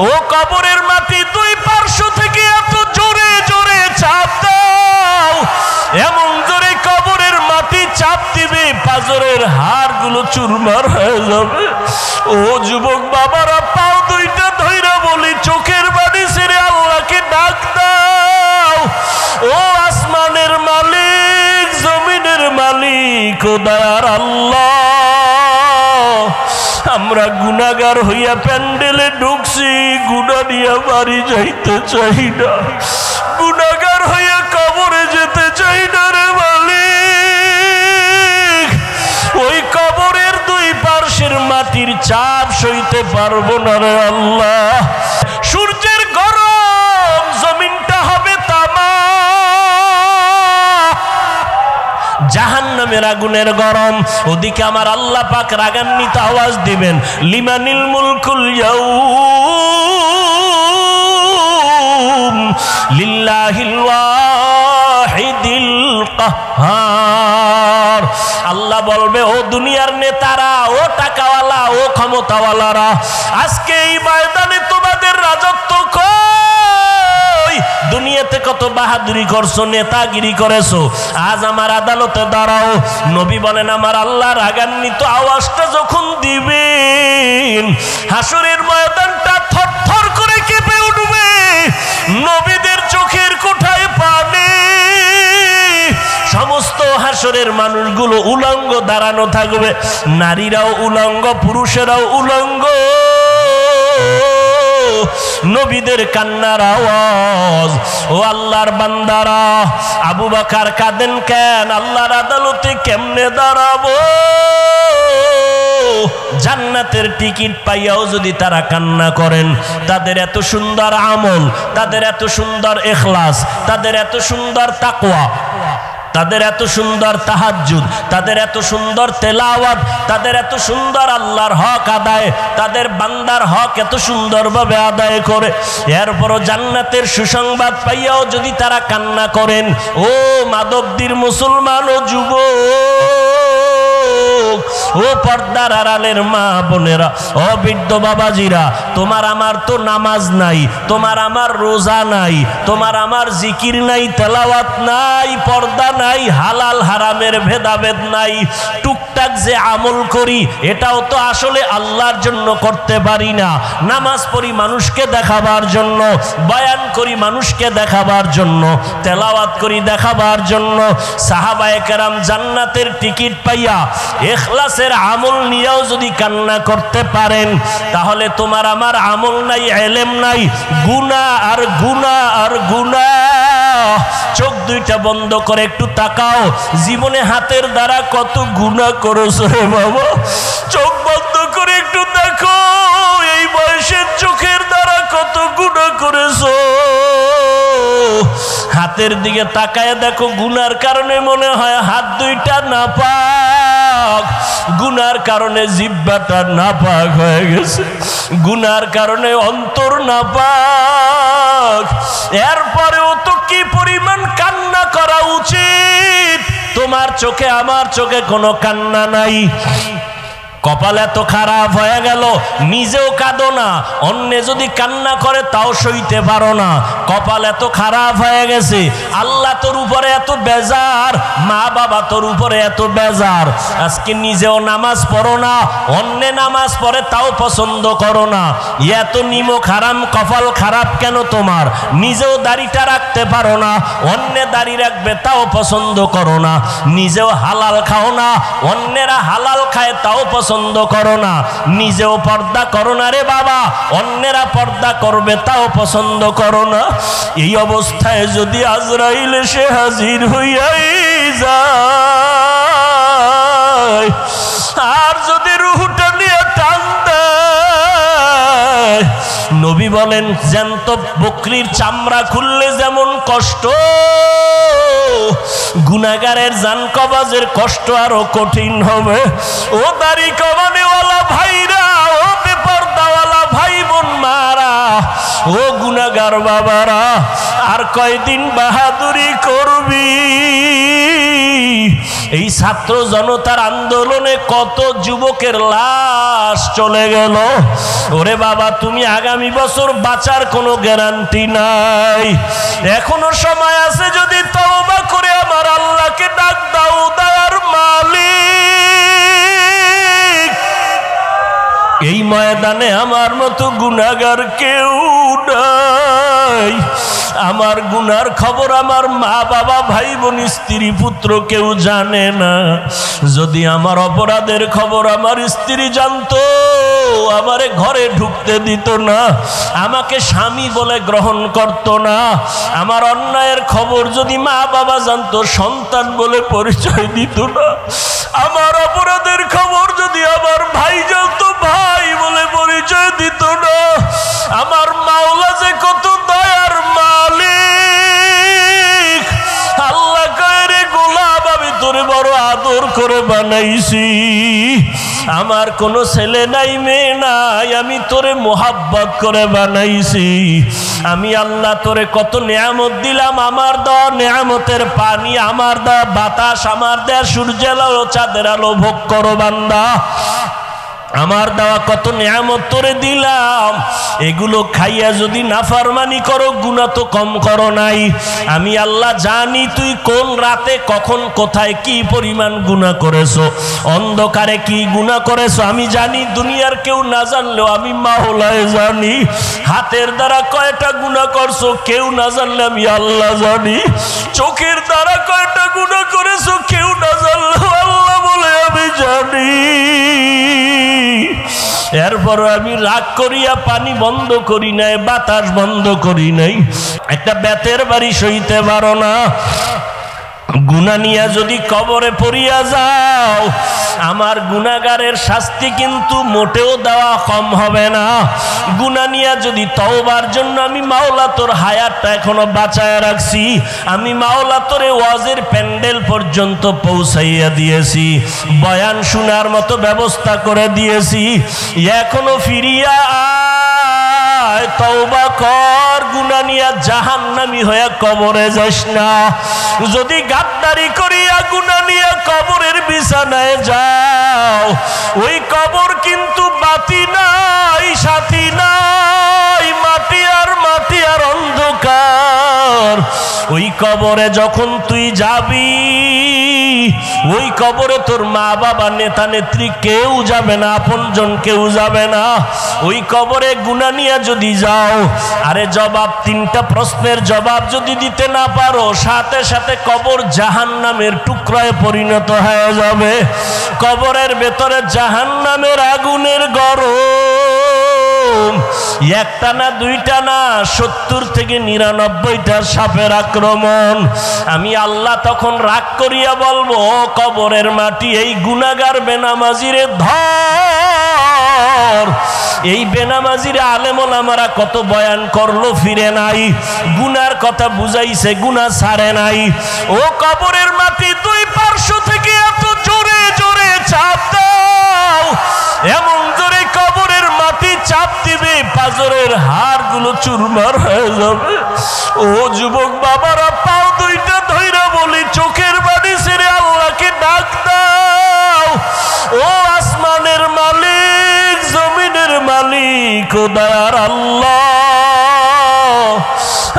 ও কবরের মাটি দুই পার্শ্ব থেকে এত জোরে জোরে চাপ দাও, এমন জোরে কবরের মাটি চাপ দিবে পাজরের হাড়গুলো চুরমার হয়ে যাবে। ও যুবক বাবারা, পাও দুইটা ধইরা বলি, চোখের বাড়ি ছেড়ে আল্লাহকে ডাক দাও। ও আসমানের মালিক, জমিনের মালিক, ও দয়ার আল্লাহ, আমরা গুনাহগার হইয়া প্যান্ডেলে ঢুকছি, গুনাহ নিয়ে বাড়ি যাইতে চাই না, গুনাহগার হইয়া কবরে যেতে চাই না রে মালিক। ওই কবরের দুই পার্শ্বের মাটির চাপ সইতে পারবো না রে আল্লাহ। সূর্যের গরম, জমিনটা হবে তামা, জাহান্নামের আগুনের গরম। ওদিকে আমার আল্লাহ পাক রাগান্বিত আওয়াজ দিবেন, লিমানিল মুলকুল ইয়াউম লিল্লাহিল ওয়াহিদিল কাহ্হার। আল্লাহ বলবে, ও দুনিয়ার নেতারা, ও টাকাওয়ালা, ও ক্ষমতাওয়ালারা, আজকে এই ময়দানে তোমাদের রাজত্ব কই? দুনিয়াতে কত বাহাদুরি করছো, নেতাগিরি করেছো, আজ আমার আদালতে দাঁড়াও। নবী বলেন, আমার আল্লাহ রাগান্বিত আওয়াজটা যখন দিবেন, হাসরের ময়দানটা থরথর করে কেঁপে উঠবে, নবীদের চোখের কোঠায় পানি, সমস্ত হাসরের মানুষগুলো উলঙ্গ দাঁড়ানো থাকবে, নারীরাও উলঙ্গ, পুরুষেরাও উলঙ্গ। নবীদের কান্নার আওয়াজ। ও আল্লাহর বান্দারা, আবু বকর কাঁদেন কেন? আল্লাহর আদালতে কেমনে দাঁড়াবো? জান্নাতের টিকিট পাইয়াও যদি তারা কান্না করেন, তাদের এত সুন্দর আমল, তাদের এত সুন্দর ইখলাস, তাদের এত সুন্দর তাকওয়া, তাদের এত সুন্দর তাহাজ্জুদ, তাদের এত সুন্দর তেলাওয়াত, তাদের এত সুন্দর আল্লাহর হক আদায়, তাদের বান্দার হক এত সুন্দরভাবে আদায় করে, এরপরও জান্নাতের সুসংবাদ পাইয়াও যদি তারা কান্না করেন, ও মাধবদীর মুসলমান ও যুবক, ও পর্দার আড়ালের মা বোনেরা, ও বৃদ্ধ বাবাজিরা, তোমার আমার তো নামাজ নাই, তোমার আমার রোজা নাই, তোমার আমার জিকির নাই, তেলাওয়াত নাই, পর্দা নাই, হালাল হারামের ভেদাভেদ নাই, টুকটাক যে আমল করি এটাও তো আসলে আল্লাহর জন্য করতে পারি না। নামাজ পড়ি মানুষকে দেখাবার জন্য, বয়ান করি মানুষকে দেখাবার জন্য, তেলাওয়াত করি দেখাবার জন্য। সাহাবায়ে কেরাম জান্নাতের টিকিট পাইয়া ইখলাসের আমল নিয়েও যদি কান্না করতে পারেন, তাহলে তোমার আমার আমল নাই, ইলম নাই, গুনাহ আর গুনাহ আর গুনাহ। চোখ দুইটা বন্ধ করে একটু তাকাও, জীবনে হাতের দ্বারা কত গুনাহ করেছো রে বাবা। চোখ বন্ধ করে একটু দেখো, এই বয়সের চোখের দ্বারা কত গুনাহ করেছো। হাতের দিকে তাকায় দেখো, গুনার কারণে মনে হয় হাত দুইটা নাপাক, গুনার কারণে জিহ্বাটা নাপাক হয়ে গেছে, গুনার কারণে অন্তর নাপাক। এরপরেও তো কি পরিমাণ কান্না করা উচিত। তোমার চোখে আমার চোখে কোনো কান্না নাই। কপাল এত খারাপ হয়ে গেল, নিজেও কাঁদো না, অন্যে যদি কান্না করে তাও সইতে পারো না। কপাল এত খারাপ হয়ে গেছে, আল্লাহ তোর উপরে এত বেজার, মা বাবা তোর উপরে এত বেজার, আজকে নিজেও নামাজ পড়ো না, অন্যে নামাজ পড়ে তাও পছন্দ করো না। এত নিমক হারাম কপাল খারাপ কেন তোমার? নিজেও দাড়িটা রাখতে পারো না, অন্যে দাড়ি রাখবে তাও পছন্দ করো না। নিজেও হালাল খাও না, অন্যেরা হালাল খায় তাও পছন্দ করো না। নিজেও পর্দা করো না রে বাবা, অন্যেরা পর্দা করবে তাও পছন্দ করো না। এই অবস্থায় যদি আজরাইল এসে হাজির হইয়াই যায়, আর যদি রূহটা নিয়ে টান দেয়, নবী বলেন জ্যান্ত বকরির চামড়া খুললে যেমন কষ্ট, গুনাহগারের জান কবাজের কষ্ট আরো কঠিন হবে। ও দাড়ি কমানেওয়ালা ভাইরা, ও বেপরদাওয়ালা ভাই বোন মারা, ও গুনাহগার বাবারা, আর কয়দিন বাহাদুরি করবি? এই ছাত্র জনতার আন্দোলনে কত যুবকের লাশ চলে গেল। ওরে বাবা, তুমি আগামী বছর বাঁচার কোনো গ্যারান্টি নাই। এখনো সময় আছে, যদি তওবা করে আমার আল্লাহকে ডাক দাও, দয়ার মালিক। এই ময়দানে আমার মতো গুনাহগার কেউ নাই। আমার গুনার খবর আমার মা বাবা ভাই বোন স্ত্রী পুত্র কেউ জানে না। যদি আমার অপরাধের খবর আমার স্ত্রী জানতো, আমারে ঘরে ঢুকতে দিত না, আমাকে স্বামী বলে গ্রহণ করত না। আমার অন্যায়ের খবর যদি মা বাবা জানতো, সন্তান বলে পরিচয় দিত না। আমার অপরাধের খবর যদি আমার ভাই জানতো, ভাই বলে পরিচয় দিত না। আমার মাওলা যে কত দয়ার মালিক। আল্লাহ কয়, রে গোলাম, আমি তোরে বড় আদর করে বানাইছি। আমার কোনো ছেলে নাই, মেয়ে নাই, আমি তোরে মোহাব্বত করে বানাইছি। আমি আল্লাহ তোরে কত নেয়ামত দিলাম। আমার দেওয়া নেয়ামতের পানি, আমার দেওয়া বাতাস, আমার দেওয়া সূর্যের আলো, চাঁদের আলো ভোগ করো বান্দা। আমার দেওয়া কত নেয়ামত তোরে দিলাম, এগুলো খাইয়া যদি নাফরমানি করো, গুনাহ তো কম করো নাই। আমি আল্লাহ জানি তুই কোন রাতে কখন কোথায় কি পরিমাণ গুনাহ করেছো, অন্ধকারে কি গুনাহ করেছো আমি জানি। দুনিয়ার কেউ না জানলেও আমি মাওলায় জানি। হাতের দ্বারা কয়টা গুনাহ করছো কেউ না জানলে আমি আল্লাহ জানি। চোখের দ্বারা কয়টা গুনাহ করেছো কেউ না জানলেও আল্লাহ বলে আমি জানি। এরপর আমি রাগ করিয়া পানি বন্ধ করি নাই, বাতাস বন্ধ করি নাই। একটা বেতের বাড়ি সইতে পারো না, গুনাহ নিয়া যদি কবরে পড়িয়া যাও, আমার গুনাহগারের শাস্তি কিন্তু মোটেও দেওয়া কম হবে না। গুনাহ নিয়া যদি তওবার জন্য আমি মাওলা তোর হায়াতটা এখনো বাঁচায় রাখছি, আমি মাওলা তোরে ওয়াজের প্যান্ডেল পর্যন্ত পৌঁছাইয়া দিয়েছি, বয়ান শোনার মতো ব্যবস্থা করে দিয়েছি। এখনো ফিরিয়া আয়, তওবা কর, গুনাহ নিয়া জাহান্নামী হয়ে কবরে যাস না। যদি গাদ্দারি করিয়া গুনাহ নিয়া কবরের বিছানায় যাও, ওই কবর কিন্তু বাতি নাই, সাথী নাই, মাটি আর মাটি আর অন্ধকার। ওই কবরে যখন তুই যাবি, ওই কবরে তোর মা বাবা নেতা নেত্রী কেউ যাবে না, আপনজন কেউ যাবে না। ওই কবরে গুনাহ নিয়ে যদি যাও, আরে জবাব, তিনটা প্রশ্নের জবাব যদি দিতে না পারো, সাথে সাথে কবর জাহান্নামের টুকরায় পরিণত হয়ে যাবে। কবরের ভেতরে জাহান্নামের আগুনের গরম, একটা না দুইটা না, 70 থেকে 99টা সাপের আক্রমণ। আমি আল্লাহ তখন রাগ করিয়া বলবো, কবরের মাটি এই গুনাহগার বেনামাজিরে ধর। এই বেনামাজিরে আলেম ওলামারা কত বয়ান করলো, ফিরে নাই, গুনার কথা বুঝাইছে, গুনাহ ছাড়ে নাই। ও কবরের মাটি, দুই পার্শ্ব থেকে এত জোরে জোরে চাপ দাও, এমন জোরে কবরের মাটি চাপ দিবে পাজরের হাড়গুলো চুরমার হয়ে যাবে। ও যুবক বাবারা, পাও দুইটা ধইরা বলি, চোখের বাড়ি ছেড়ে আল্লাহকে ডাক দাও। ও আসমানের মালিক, জমিনের মালিক, ও দয়ার আল্লাহ,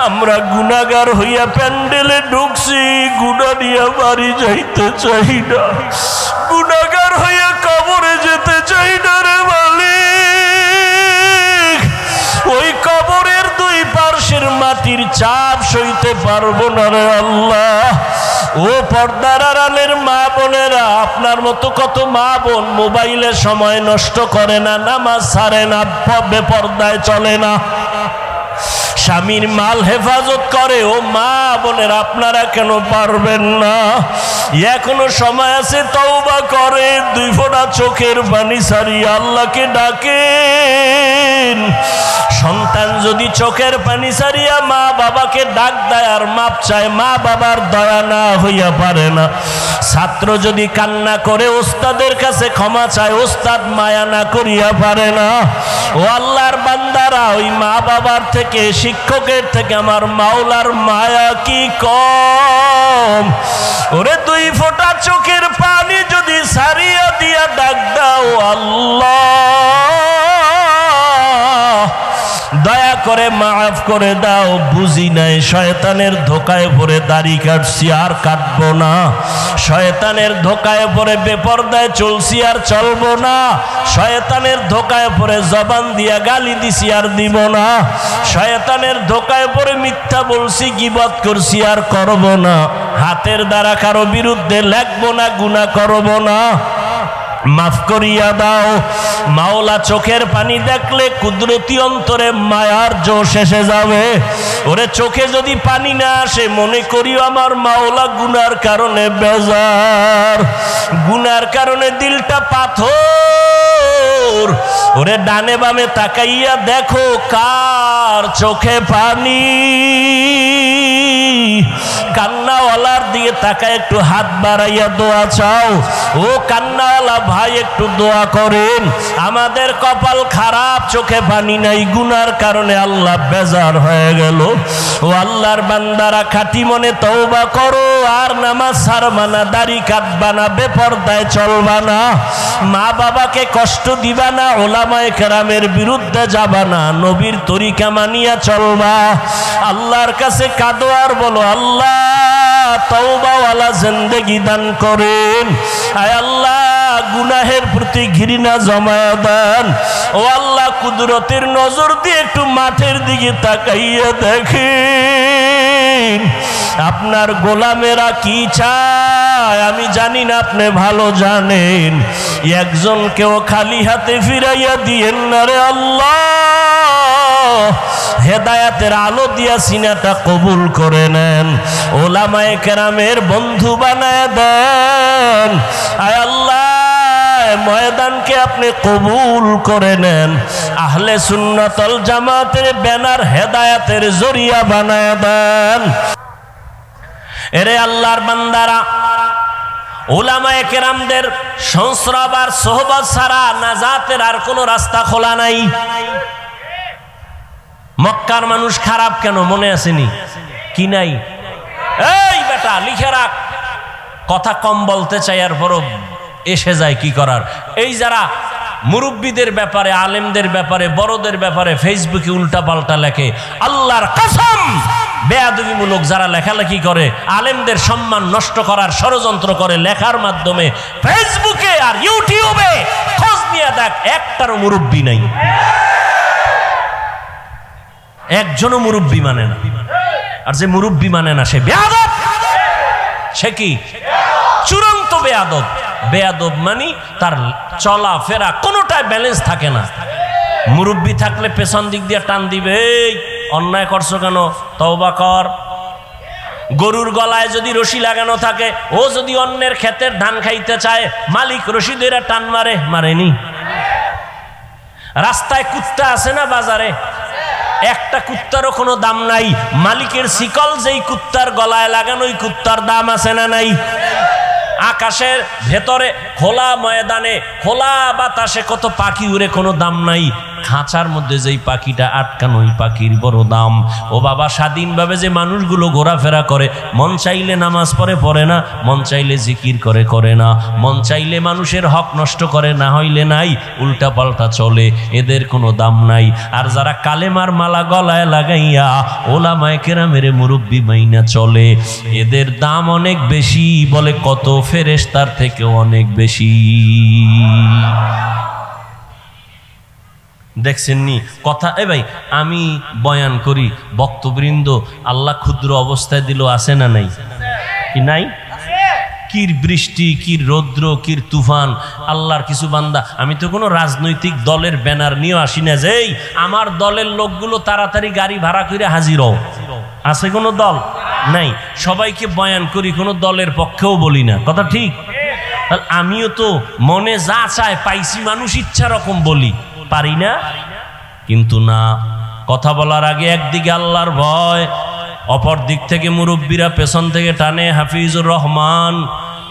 আমরা গুনাহগার হইয়া প্যান্ডেলে ঢুকছি, গুনাহ নিয়ে বাড়ি যাইতে চাই না, গুনাহগার হইয়া কবরে যেতে চাই না রে মালিক। ওই কবরের দুই পার্শ্বের মাটির চাপ সইতে পারবো না রে আল্লাহ। ও পর্দার আড়ালের মা বোনেরা, আপনার মতো কত মা বোন মোবাইলে সময় নষ্ট করে না, নামাজ ছাড়ে না, বেপর্দায় চলে না, স্বামীর মাল হেফাজত করে। ও মা বোনের, আপনারা কেন পারবেন না? এখনো সময় আছে, তওবা করে দুই ফোঁটা চোখের পানি ছাড়িয়ে আল্লাহকে ডাকেন। সন্তান যদি চোখের পানি ছাড়িয়া মা বাবাকে ডাক দেয় আর মাপ চায়, মা বাবার দয়া না হইয়া পারে না। ছাত্র যদি কান্না করে ওস্তাদের কাছে ক্ষমা চায়, ওস্তাদ মায়া না করিয়া পারে না। ও আল্লাহর বান্দারা, ওই মা বাবার থেকে, শিক্ষকের থেকে আমার মাওলার মায়া কি কম? ওরে দুই ফোঁটা চোখের পানি যদি ছাড়িয়া দিয়া ডাক দাও, আল্লাহ দয়া করে মাফ করে দাও, বুঝি নাই শয়তানের ধোকায় পড়ে দাড়ি কাটছি আর কাটবো না, শয়তানের ধোকায় পড়ে বেপরদায় চলছি আর চলবো না, শয়তানের ধোকায় পড়ে জবান দিয়া গালি দিছি আর দিব না, শয়তানের ধোকায় পড়ে মিথ্যা বলছি, গীবত করছি আর করব না, হাতের দ্বারা কারো বিরুদ্ধে লেখবো না, গুনাহ করব না, মাফ করিয়া দাও। মাওলা চোখের পানি দেখলে কুদরতি অন্তরে মায়ার জোশ এসে যাবে। ওরে চোখে যদি পানি না আসে, মনে করিও আমার মাওলা গুনার কারণে বেজার, গুনার কারণে দিলটা পাথর। ওরে ডানে বামে তাকাইয়া দেখো কার চোখে পানি। কান্নাওয়ালার দিকে তাকায় একটু হাত বাড়াইয়া দোয়া চাও। ও কান্নাওয়ালা ভাই, একটু দোয়া করেন। আমাদের কপাল খারাপ, চোখে পানি নাই, গুনার কারণে আল্লাহ বেজার হয়ে গেল। ও আল্লাহর বান্দারা, খাঁটি মনে তওবা করো, আর নামাজ ছাড়বা না, দাড়ি কাটবা না, বেপরদায় চলবা না, মা বাবাকে কষ্ট দিবা না, ওলামায়ে কেরামের বিরুদ্ধে যাবা না, নবীর তরিকা মানিয়া চলবা। আল্লাহর কাছে কাঁদো আর বলো, আল্লাহ তওবাওয়ালা জিন্দেগি দান করেন। আয় আল্লাহ, গুনাহের প্রতি ঘৃণা জমায়া দেন। ও আল্লাহ, কুদরতের নজর দিয়ে একটু মাঠের দিকে তাকাইয়া দেখেন আপনার গোলামেরা কি চায়। আমি জানি না, আপনি ভালো জানেন। একজনকেও খালি হাতে ফিরাইয়া দিয়েন না রে আল্লাহ। হেদায়াতের আলো দিয়া সিনাটা কবুল করে নেন, ওলামায়ে কেরামের বন্ধু বানায় দেন। আয় আল্লাহ, ময়দানকে আপনি কবুল করে নেন, আহলে সুন্নাত ওয়াল জামাতের ব্যানার হেদায়াতের জরিয়া বানায় দেন। এরে আল্লাহর বান্দারা, উলামায়ে কেরামদের সংস্রব আর সোহবত ছাড়া নাজাতের আর কোনো রাস্তা খোলা নাই। মক্কার মানুষ খারাপ কেন মনে আসেনি? কি নাই? এই বেটা লিখে রাখ, কথা কম বলতে চাই আর বড় এসে যায়, কি করার। এই যারা মুরব্বীদের ব্যাপারে, আলেমদের ব্যাপারে, বড়দের ব্যাপারে ফেসবুকে উল্টা পাল্টা লেখে, আল্লাহর কসম বেয়াদবিমূলক যারা লেখালেখি করে, আলেমদের সম্মান নষ্ট করার ষড়যন্ত্র করে লেখার মাধ্যমে ফেসবুকে আর ইউটিউবে, খোঁজ নিয়ে দেখ একটারও মুরব্বী নাই, একজনও মুরব্বী মানে না। আর যে মুরব্বী মানে না সে বেয়াদব। সে কি? চূড়ান্ত বেয়াদব। বেয়াদব মানে তার চলা ফেরা কোনোটাই ব্যালেন্স থাকে না। মুরব্বী থাকলে পেছন দিক দিয়ে টান দিবে, এই অন্যায় করছো কেন, তওবা কর। গরুর গলায় যদি রশি লাগানো থাকে, ও যদি অন্যের ক্ষেতের ধান খাইতে চায়, মালিক রশি ধরে টান মারে, মারেনি? রাস্তায় কুত্তা আছে না বাজারে? একটা কুত্তারও কোনো দাম নাই, মালিকের শিকল যেই কুত্তার গলায় লাগানো, ওই কুত্তার দাম আছে না নাই? আকাশের ভেতরে খোলা ময়দানে খোলা বাতাসে কত পাখি উড়ে, কোনো দাম নাই। খাঁচার মধ্যে যেই পাখিটা আটকানো, ওই পাখির বড় দাম। ও বাবা, স্বাধীনভাবে যে মানুষগুলো ঘোরাফেরা করে, মন চাইলে নামাজ পড়ে না, মন চাইলে জিকির করে না, মন চাইলে মানুষের হক নষ্ট করে, না হইলে নাই, উল্টা পাল্টা চলে, এদের কোনো দাম নাই। আর যারা কালেমার মালা গলায় লাগাইয়া ওলামায়ে কেরামের মুরব্বি মাইনা চলে, এদের দাম অনেক বেশি, বলে কত ফেরেশতার থেকেও অনেক বেশি। দেখছেন নি কথা? এ ভাই, আমি বয়ান করি, বক্তবৃন্দ আল্লাহ ক্ষুদ্র অবস্থায় দিল, আছে না নাই? কি নাই? কির বৃষ্টি, কির রৌদ্র, কির তুফান, আল্লাহর কিছু বান্দা। আমি তো কোনো রাজনৈতিক দলের ব্যানার নিয়ে আসি না যে এই আমার দলের লোকগুলো তাড়াতাড়ি গাড়ি ভাড়া করে হাজির হও। আছে কোনো দল? নাই। সবাইকে বয়ান করি, কোনো দলের পক্ষেও বলি না, কথা ঠিক? আমিও তো মনে যা চায় পাইছি, মানুষ ইচ্ছা রকম বলি, পারি না? কিন্তু না, কথা বলার আগে একদিকে আল্লাহর ভয়, অপর দিক থেকে মুরব্বীরা পেছন থেকে টানে হাফিজুর রহমান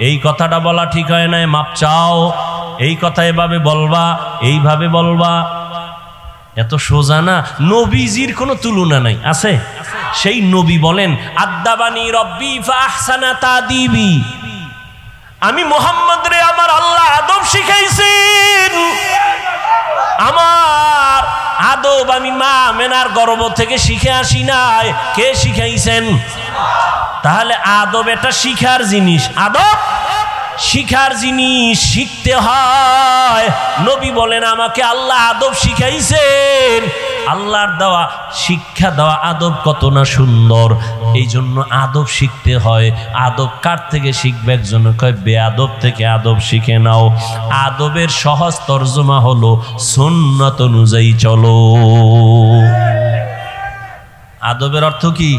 এই কথাটা বলা ঠিক হয় না, মাপ চাও, এই কথা এভাবে বলবা, এইভাবে বলবা। এত সোজা না। নবীজির কোনো তুলনা নাই, আছে? সেই নবী বলেন আদাবানি রব্বি ফাহসানা তাদিবি, আমি মুহাম্মদ রে আমার আল্লাহ আদব শিখাইছেন। আমার আদব আমি মা মেনার গর্ভ থেকে শিখে আসি নাই, কে শিখাইছেন? তাহলে আদব এটা শিখার জিনিস, আদব শিখার জিনিস, শিখতে হয়। নবী বলেন আমাকে আল্লাহ আদব শিখাইছেন। আল্লাহর দেওয়া শিক্ষা দেওয়া আদব কত না সুন্দর, এই জন্য আদব শিখতে হয়। আদব কার থেকে শিখবে? একজন কয় বেআদব থেকে আদব শিখে নাও। আদবের সহজ তর্জমা হলো সুন্নাত অনুযায়ী চলো। আদবের অর্থ কি?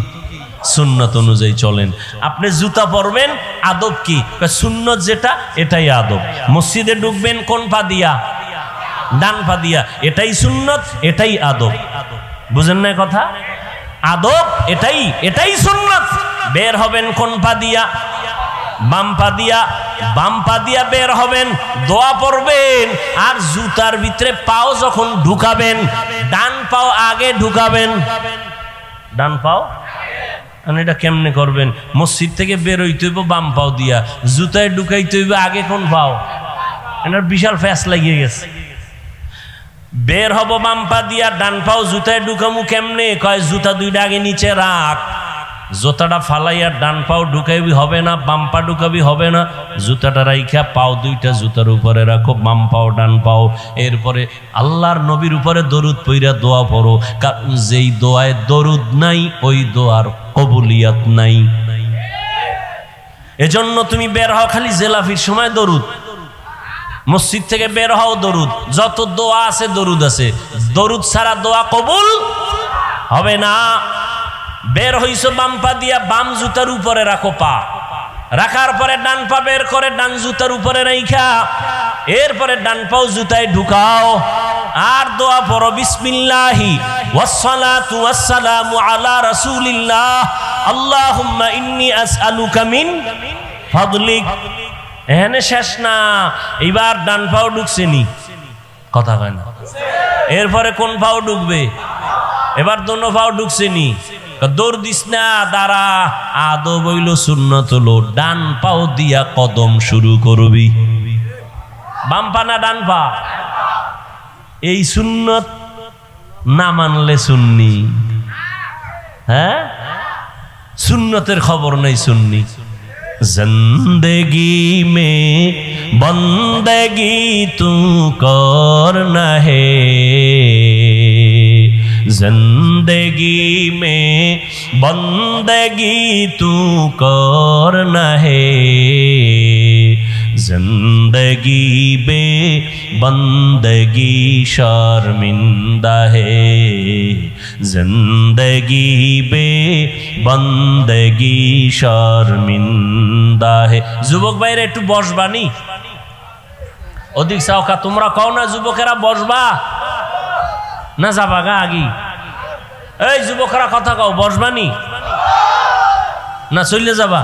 সুন্নত অনুযায়ী চলেন। আপনি জুতা পরবেন, আদব কি? সুন্নত যেটা এটাই আদব। মসজিদে ঢুকবেন কোন পা দিয়া? ডান পা দিয়া, এটাই সুন্নত, এটাই আদব। বুঝেন না কথা? আদব এটাই, এটাই সুন্নত। বের হবেন কোন পা দিয়া? বাম পা দিয়া। বাম পা দিয়া বের হবেন, দোয়া পড়বেন, আর জুতার ভিতরে পাও যখন ঢুকাবেন ডান পাও আগে ঢুকাবেন। ডান পাও এটা কেমনে করবেন? মসজিদ থেকে বের হইতে হইব বাম পাও দিয়া, জুতায় ঢুকাইতে হইব আগে কোন পাও? এটার বিশাল ফ্যাস লাগিয়ে গেছে। বের হব বাম পা দিয়া, ডান পাও জুতায় ঢুকামু কেমনে? কয় জুতা দুইটা আগে নিচে রাখ, জুতাটা ফালাইয়া ডান পাও ঢুকাইবি হবে না, বাম পা ঢুকাবি হবে না। জুতাটা রাইখা পাও দুইটা জুতার উপরে রাখো, বাম পাও ডান পাও। এরপরে আল্লাহর নবীর উপরে দরুদ পইরা দোয়া পড়ো, কারণ যেই দোয়ায় দরুদ নাই ওই দোয়ার কবুলিয়াত নাই। এজন্য তুমি বের হও খালি জেলাফির সময় দরুদ, মসজিদ থেকে বের হও দরুদ, যত দোয়া আছে দরুদ আছে। দরুদ ছাড়া দোয়া কবুল হবে না। বের হইছো বাম পা দিয়া, বাম জুতার উপরে রাখো পা, রাখার পরে ডান পা বের করে ডান জুতার উপরে রাইখা এরপরে ডান পাও জুতায় ঢুকাও, আর দোয়া পড়ো বিসমিল্লাহি ওয়াসসালাতু ওয়াসসালামু আলা রাসূলিল্লাহ আল্লাহুম্মা ইন্নী আসআলুকা মিন ফাদলিক। এখানে শেষ না, এইবার ডান পাও ঢুকছেনি, কথা কয় না। এরপরে কোন পাও ঢুকবে? এবার দোনো পাও ঢুকছেনি, দৌড় দিস না, দাঁড়া। আদব হইল সুন্নত হলো ডান পাও দিয়া কদম শুরু করবি। বাম পা না ডান পা? এই সুন্নত না মানলে সুন্নি। হ্যাঁ, সুন্নতের খবর নেই সুন্নি। जिंदगी में बंदगी तू करना है, जिंदगी में बंदगी तू करना है, जिंदगी बे बंदगी शर्मिंदा है, जिंदगी बे बंदगी शर्मिंदा है। যুবক ভাইরা একটু বসবানি, অধিক সাওকা তোমরা কও না যুবকেরা বসবা না যাবা গা আগি? এই যুবকরা কথা কও, বসবানি না চলে যাবা?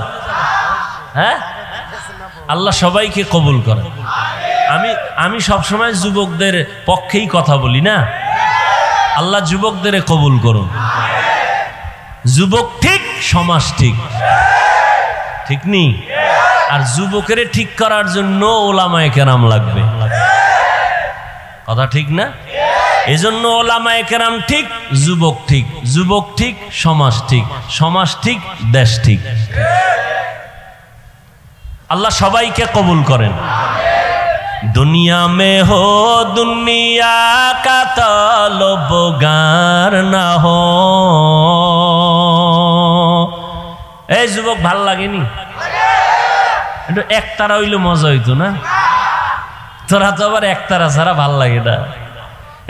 হ্যাঁ, আল্লাহ সবাইকে কবুল করে। আমি সবসময় যুবকদের পক্ষেই কথা বলি না। আল্লাহ যুবকদের কবুল করুন। যুবক ঠিক, সমাজ ঠিক, ঠিক নি? আর যুবকের ঠিক করার জন্য ওলামায়ে কেরাম লাগবে, কথা ঠিক না? এজন্য ওলামায়ে কেরাম ঠিক, যুবক ঠিক, যুবক ঠিক, সমাজ ঠিক, সমাজ ঠিক, দেশ ঠিক। আল্লাহ সবাইকে কবুল করেন। दुनिया में हो दुनिया का तलबगार ना हो। এই যুবক ভাল লাগেনি? একটু একতারা হইলে মজা হইতো না? তোরা তো আবার একতারা ছাড়া ভাল লাগে না।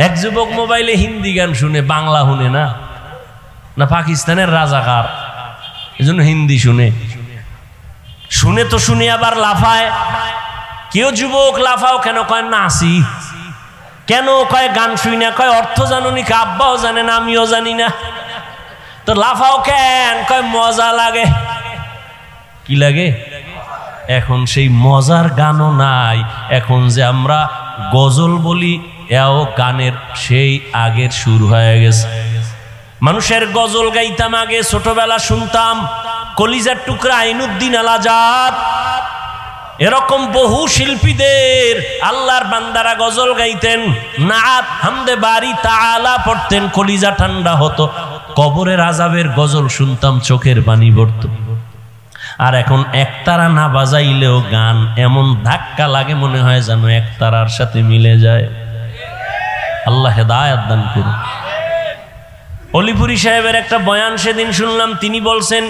এক যুবক মোবাইলে হিন্দি গান শুনে, বাংলা শুনে না, না পাকিস্তানের রাজাকার, এজন্য হিন্দি শুনে। শুনে তো শুনে আবার লাফায়। কেউ যুবক লাফাও কেন? কয় নাচি। কেন কয় গান শুই না, কয় অর্থ জানুনি, আব্বাও জানে না আমিও জানি না। তো লাফাও কেন, কয় মজা লাগে। কি লাগে? এখন সেই মজার গানও নাই, এখন যে আমরা গজল বলি এও গানের সেই আগের শুরু হয়ে গেছে। মানুষের গজল গাইতাম আগে, ছোটবেলা শুনতাম কলিজার টুকরা আইনুদ্দিন আল আজাদ, এরকম বহু শিল্পীদের আল্লাহর বান্দারা গজল গাইতেন, নাত হামদে বাড়ি তাআলা পড়তেন, কলিজা ঠান্ডা হতো। কবরের আযাবের গজল শুনতাম, চোখের পানি পড়তো। আর এখন একতারা না বাজাইলেও গান এমন ধাক্কা লাগে, মনে হয় যেন একতারার সাথে মিলে যায়। আল্লাহ হেদায়েত দান করুন। অলিপুরি সাহেবের একটা বয়ান সেদিন শুনলাম, তিনি বলছেন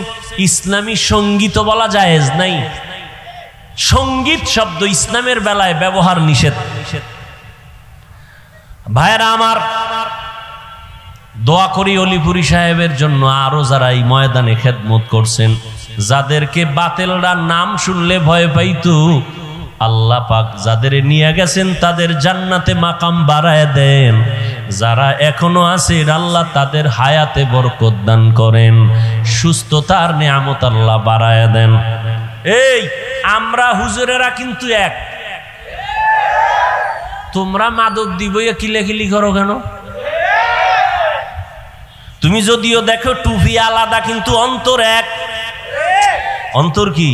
ইসলামী সঙ্গীত বলা জায়েজ নাই। সঙ্গীত শব্দ ইসলামের বেলায় ব্যবহার নিষেধ। ভাইরা আমার, দোয়া করি অলিপুরি সাহেবের জন্য, আরো যারা এই ময়দানে খেদমত করছেন, যাদেরকে বাতিলরা নাম শুনলে ভয় পাইতো, আল্লাহ পাক যাদের নিয়ে গেছেন তাদের জান্নাতে মাকাম বাড়ায় দেন। যারা এখনো আছে আল্লাহ তাদের হায়াতে বরকত দান করেন, সুস্থতার নিয়ামত আল্লাহ বাড়ায় দেন। এই আমরা হুজুরেরা কিন্তু এক। তোমরা মাদক দিবইয়া কিলেখিলি করো কেন? তুমি যদিও দেখো টুপি আলাদা, কিন্তু অন্তর এক। অন্তর কি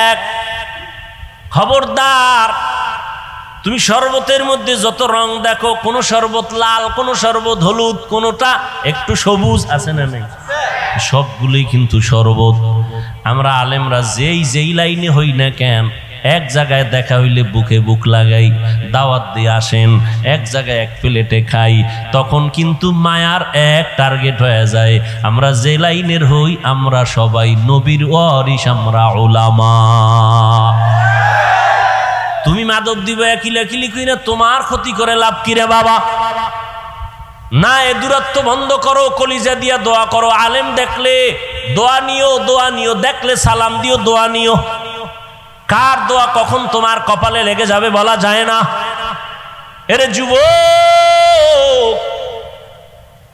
এক? খবরদার, তুমি শরবতের মধ্যে যত রং দেখো, কোন শরবত লাল, কোন শরবত হলুদ, কোনটা একটু সবুজ, আছে না নাই? সবগুলোই কিন্তু শরবত। আমরা আলেমরা যেই লাইনে হই না কেন, এক জায়গায় দেখা হইলে বুকে বুক লাগাই, দাওয়াত দিয়ে আসেন, এক জায়গায় এক প্লেটে খাই, তখন কিন্তু মায়ার এক টার্গেট হয়ে যায়। আমরা যে লাইনের হই, আমরা সবাই নবীর ওয়ারিস, আমরা উলামা। তুমি মাদক দিবে কিলাকিলি কইরা তোমার ক্ষতি করে লাভ কি রে বাবা? না, এ দূরত্ব বন্ধ করো, কলিজা দিয়া দোয়া করো। আলেম দেখলে দোয়া নিও, দোয়া নিও, দেখলে সালাম দিও, দোয়া নিও। কার দোয়া কখন তোমার কপালে লেগে যাবে বলা যায় না। এরে যুবক,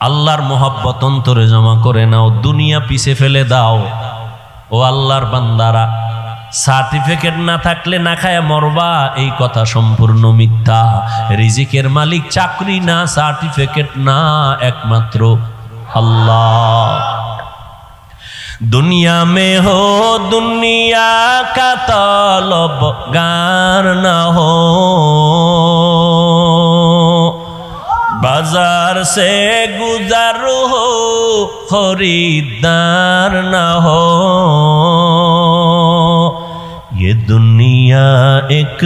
আল্লাহর মোহাব্বত অন্তরে জমা করে নাও, দুনিয়া পিছে ফেলে দাও। ও আল্লাহর বান্দারা, সার্টিফিকেট না থাকলে না খায়া মরবা, এই কথা সম্পূর্ণ মিথ্যা। রিজিকের মালিক চাকরি না, সার্টিফিকেট না, একমাত্র আল্লাহ। दुनिया में हो दुनिया का तलबगार न हो, बाजार से गुजर हो खरीदार न हो। ये दुनिया एक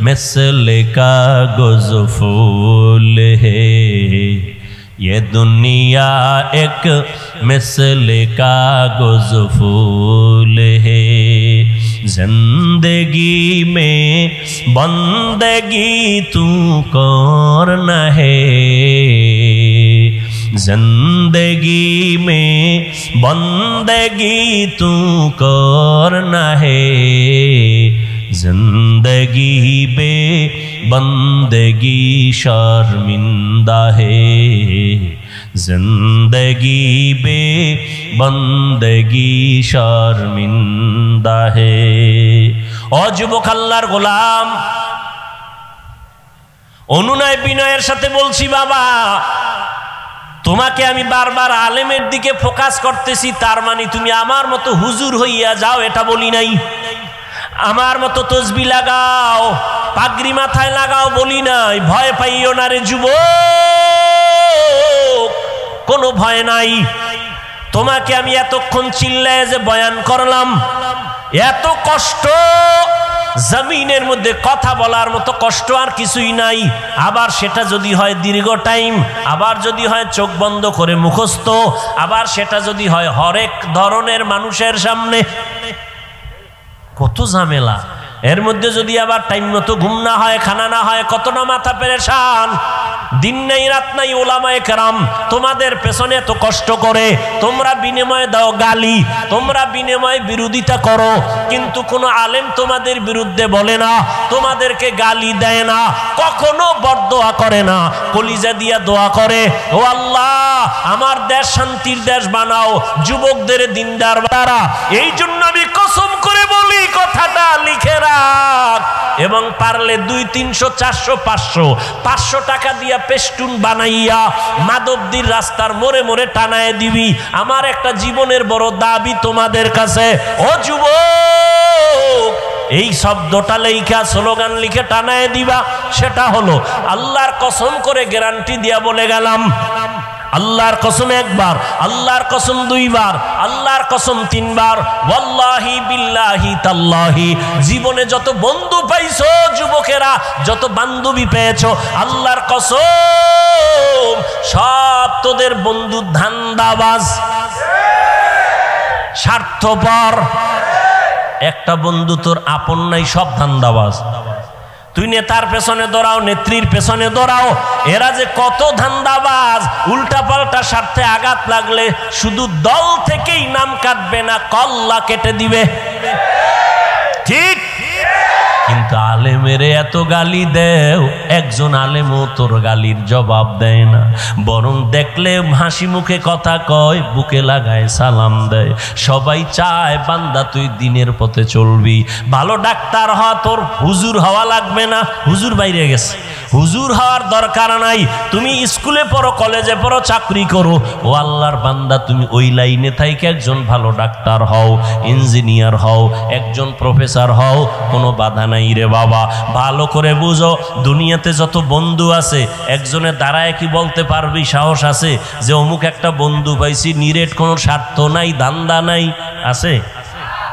मसले का गुज़फूल है, ये दुनिया एक मिसले का गुज़फूल है। जिंदगी में बंदगी तू करना है, जिंदगी में बंदगी तू करना है। जिंदगी बे बंदगी शर्मिंदा है, जिंदगी बे बंदगी शर्मिंदा है। ओ যুবক আল্লাহর গোলাম, অনুনয় বিনয়ের সাথে বলছি বাবা, তোমাকে আমি বারবার আলেমের দিকে ফোকাস করতেছি, তার মানে তুমি আমার মতো হুজুর হইয়া যাও এটা বলি নাই। আমার মতো তসবি লাগাও, পাগড়ি মাথায় লাগাও বলি নাই। ভয় পাইও না রে যুবক, কোনো ভয় নাই। তোমাকে আমি এতক্ষণ চিল্লায় যে বয়ান করলাম, এত কষ্ট জমিনের মধ্যে কথা বলার মতো কষ্ট আর কিছুই নাই। আবার সেটা যদি হয় দীর্ঘ টাইম, আবার যদি হয় চোখ বন্ধ করে মুখস্থ, আবার সেটা যদি হয় হরেক ধরনের মানুষের সামনে, কত ঝামেলা। এর মধ্যে যদি আবার টাইম মতো ঘুম না হয়, খানা না হয়, কত না মাথা পেরেশান। দিন নাই রাত নাই ওলামায়ে কেরাম তোমাদের পেছনে এত কষ্ট করে, তোমরা বিনিময়ে দাও গালি, তোমরা বিনিময়ে বিরোধিতা করো, কিন্তু কোনো আলেম তোমাদের বিরুদ্ধে বলে না, তোমাদেরকে গালি দেয় না, কখনো বরদোয়া করে না, কলিজা দিয়া দোয়া করে, ও আল্লাহ আমার দেশ শান্তির দেশ বানাও, যুবকদের দিনদার বানারা। এই জন্য আমি কসম করে বলি, কথাটা লিখে রাখ, এবং পারলে 200, 300, 400, 500 টাকা দিয়া পেস্টুন বানাইয়া মাধবদীর রাস্তার মোড়ে মোড়ে টানায় দিবি। আমার একটা জীবনের বড় দাবি তোমাদের কাছে, ও যুবক, এই শব্দটা লেখা স্লোগান লিখে টানায় দিবা। সেটা হলো, আল্লাহর কসম করে গ্যারান্টি দিয়া বলে গেলাম, আল্লাহর কসম একবার, আল্লাহর কসম 2 বার, আল্লাহর কসম 3 বার, ওয়াল্লাহি বিল্লাহি তাল্লাহি, জীবনে যত বন্ধু পাইছো যুবকেরা, যত বান্ধবী পেয়েছো, আল্লাহর কসম সব তোদের বন্ধু ধান্দাবাজ, স্বার্থপর। একটা বন্ধু তোর আপন নাই, সব ধান্দাবাজ। তুই নেতার পেছনে দৌড়াও, নেত্রীর পেছনে দৌড়াও, এরা যে কত ধান্দাবাজ, উল্টা পাল্টা স্বার্থে আঘাত লাগলে শুধু দল থেকেই নাম কাটবে না, কল্লা কেটে দিবে, ঠিক? কিন্তু আলেমেরে এত গালি দেও, একজন আলেমও তোর গালির জবাব দেয় না, বরং দেখলে হাসি মুখে কথা কয়, বুকে লাগায় সালাম দেয়। সবাই চায় বান্দা তুই দিনের পথে চলবি, ভালো ডাক্তার হওয়া, তোর হুজুর হওয়া লাগবে না, হুজুর বাইরে গেছে, হুজুর হওয়ার দরকার নাই, তুমি স্কুলে পড়ো, কলেজে পড়ো, চাকরি করো, ও আল্লাহর বান্দা তুমি ওই লাইনে থাইকে একজন ভালো ডাক্তার হও, ইঞ্জিনিয়ার হও, একজন প্রফেসর হও, কোনো বাধা নাই রে বাবা। ভালো করে বুঝো, দুনিয়াতে যত বন্ধু আছে, একজনের দাঁড়ায় কি বলতে পারবি, সাহস আছে যে অমুক একটা বন্ধু পাইছি, নিরেট কোনো স্বার্থ নাই, ধান্দা নাই, আছে?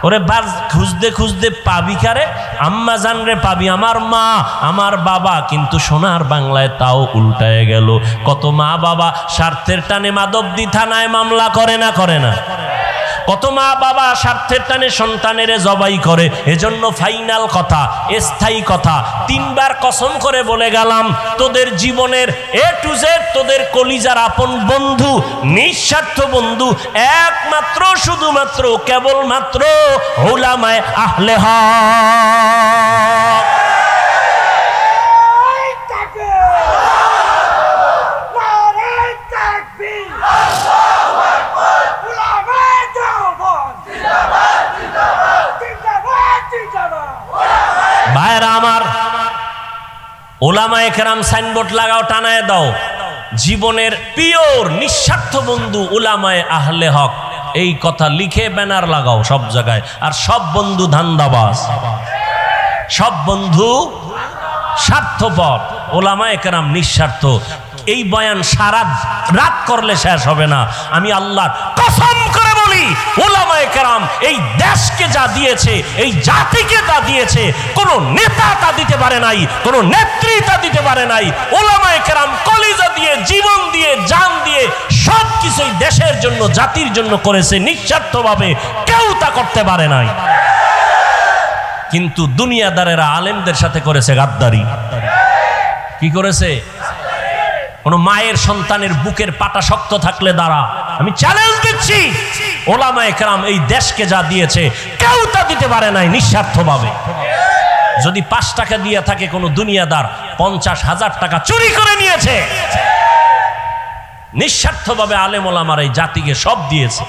ওরে বাস খুঁজতে খুঁজতে পাবি কারে? আম্মা জান রে পাবি, আমার মা, আমার বাবা। কিন্তু সোনার বাংলায় তাও উল্টায় গেল। কত মা বাবা স্বার্থের টানে মাধবদী থানায় মামলা করে না, করে না? কত মা বাবা স্বার্থের টানে সন্তানেরে জবাই করে। এজন্য ফাইনাল কথা, স্থায়ী কথা, 3 বার কসম করে বলে গেলাম, তোদের জীবনের A to Z, তোদের কলিজার আপন বন্ধু, নিঃস্বার্থ বন্ধু, একমাত্র শুধুমাত্র কেবলমাত্র উলামায়ে আহলে হক। ভাইরা আমার, ওলামায়ে কেরাম সাইনবোর্ড লাগাও, টানায় দাও, জীবনের পিওর নিঃস্বার্থ বন্ধু উলামায়ে আহলে হক, এই কথা লিখে ব্যানার লাগাও সব জায়গায়। আর সব বন্ধু ধান্দাবাজ, সব বন্ধু স্বার্থপর, ওলামায়ে কেরাম নিঃস্বার্থ। এই বয়ান সারা রাত করলে শেষ হবে না। আমি আল্লাহর কসম করে বলি, উলামায়ে কেরাম এই দেশকে যা দিয়েছে, এই জাতিকে যা দিয়েছে, কোন নেতা তা দিতে পারে নাই, কোন নেত্রী তা দিতে পারে নাই। উলামায়ে কেরাম কলিজা দিয়ে, জীবন দিয়ে, জান দিয়ে সব কিছুই দেশের জন্য, জাতির জন্য করেছে নিঃস্বার্থভাবে, কেউ তা করতে পারে নাই। কিন্তু দুনিয়াদারেরা আলেমদের সাথে করেছে গাদ্দারি। কি করেছে? কোন মায়ের সন্তানের বুকের পাটা শক্ত থাকলে দাঁড়া। আমি চ্যালেঞ্জ দিচ্ছি, ওলামায়ে কেরাম এই দেশকে যা দিয়েছে কেউ তা দিতে পারে নাই নিঃস্বার্থভাবে। যদি 5 টাকা দিয়ে থাকে কোনো দুনিয়াদার, 50,000 টাকা চুরি করে নিয়েছে। নিঃস্বার্থভাবে আলেম ওলামার এই জাতিকে সব দিয়েছে।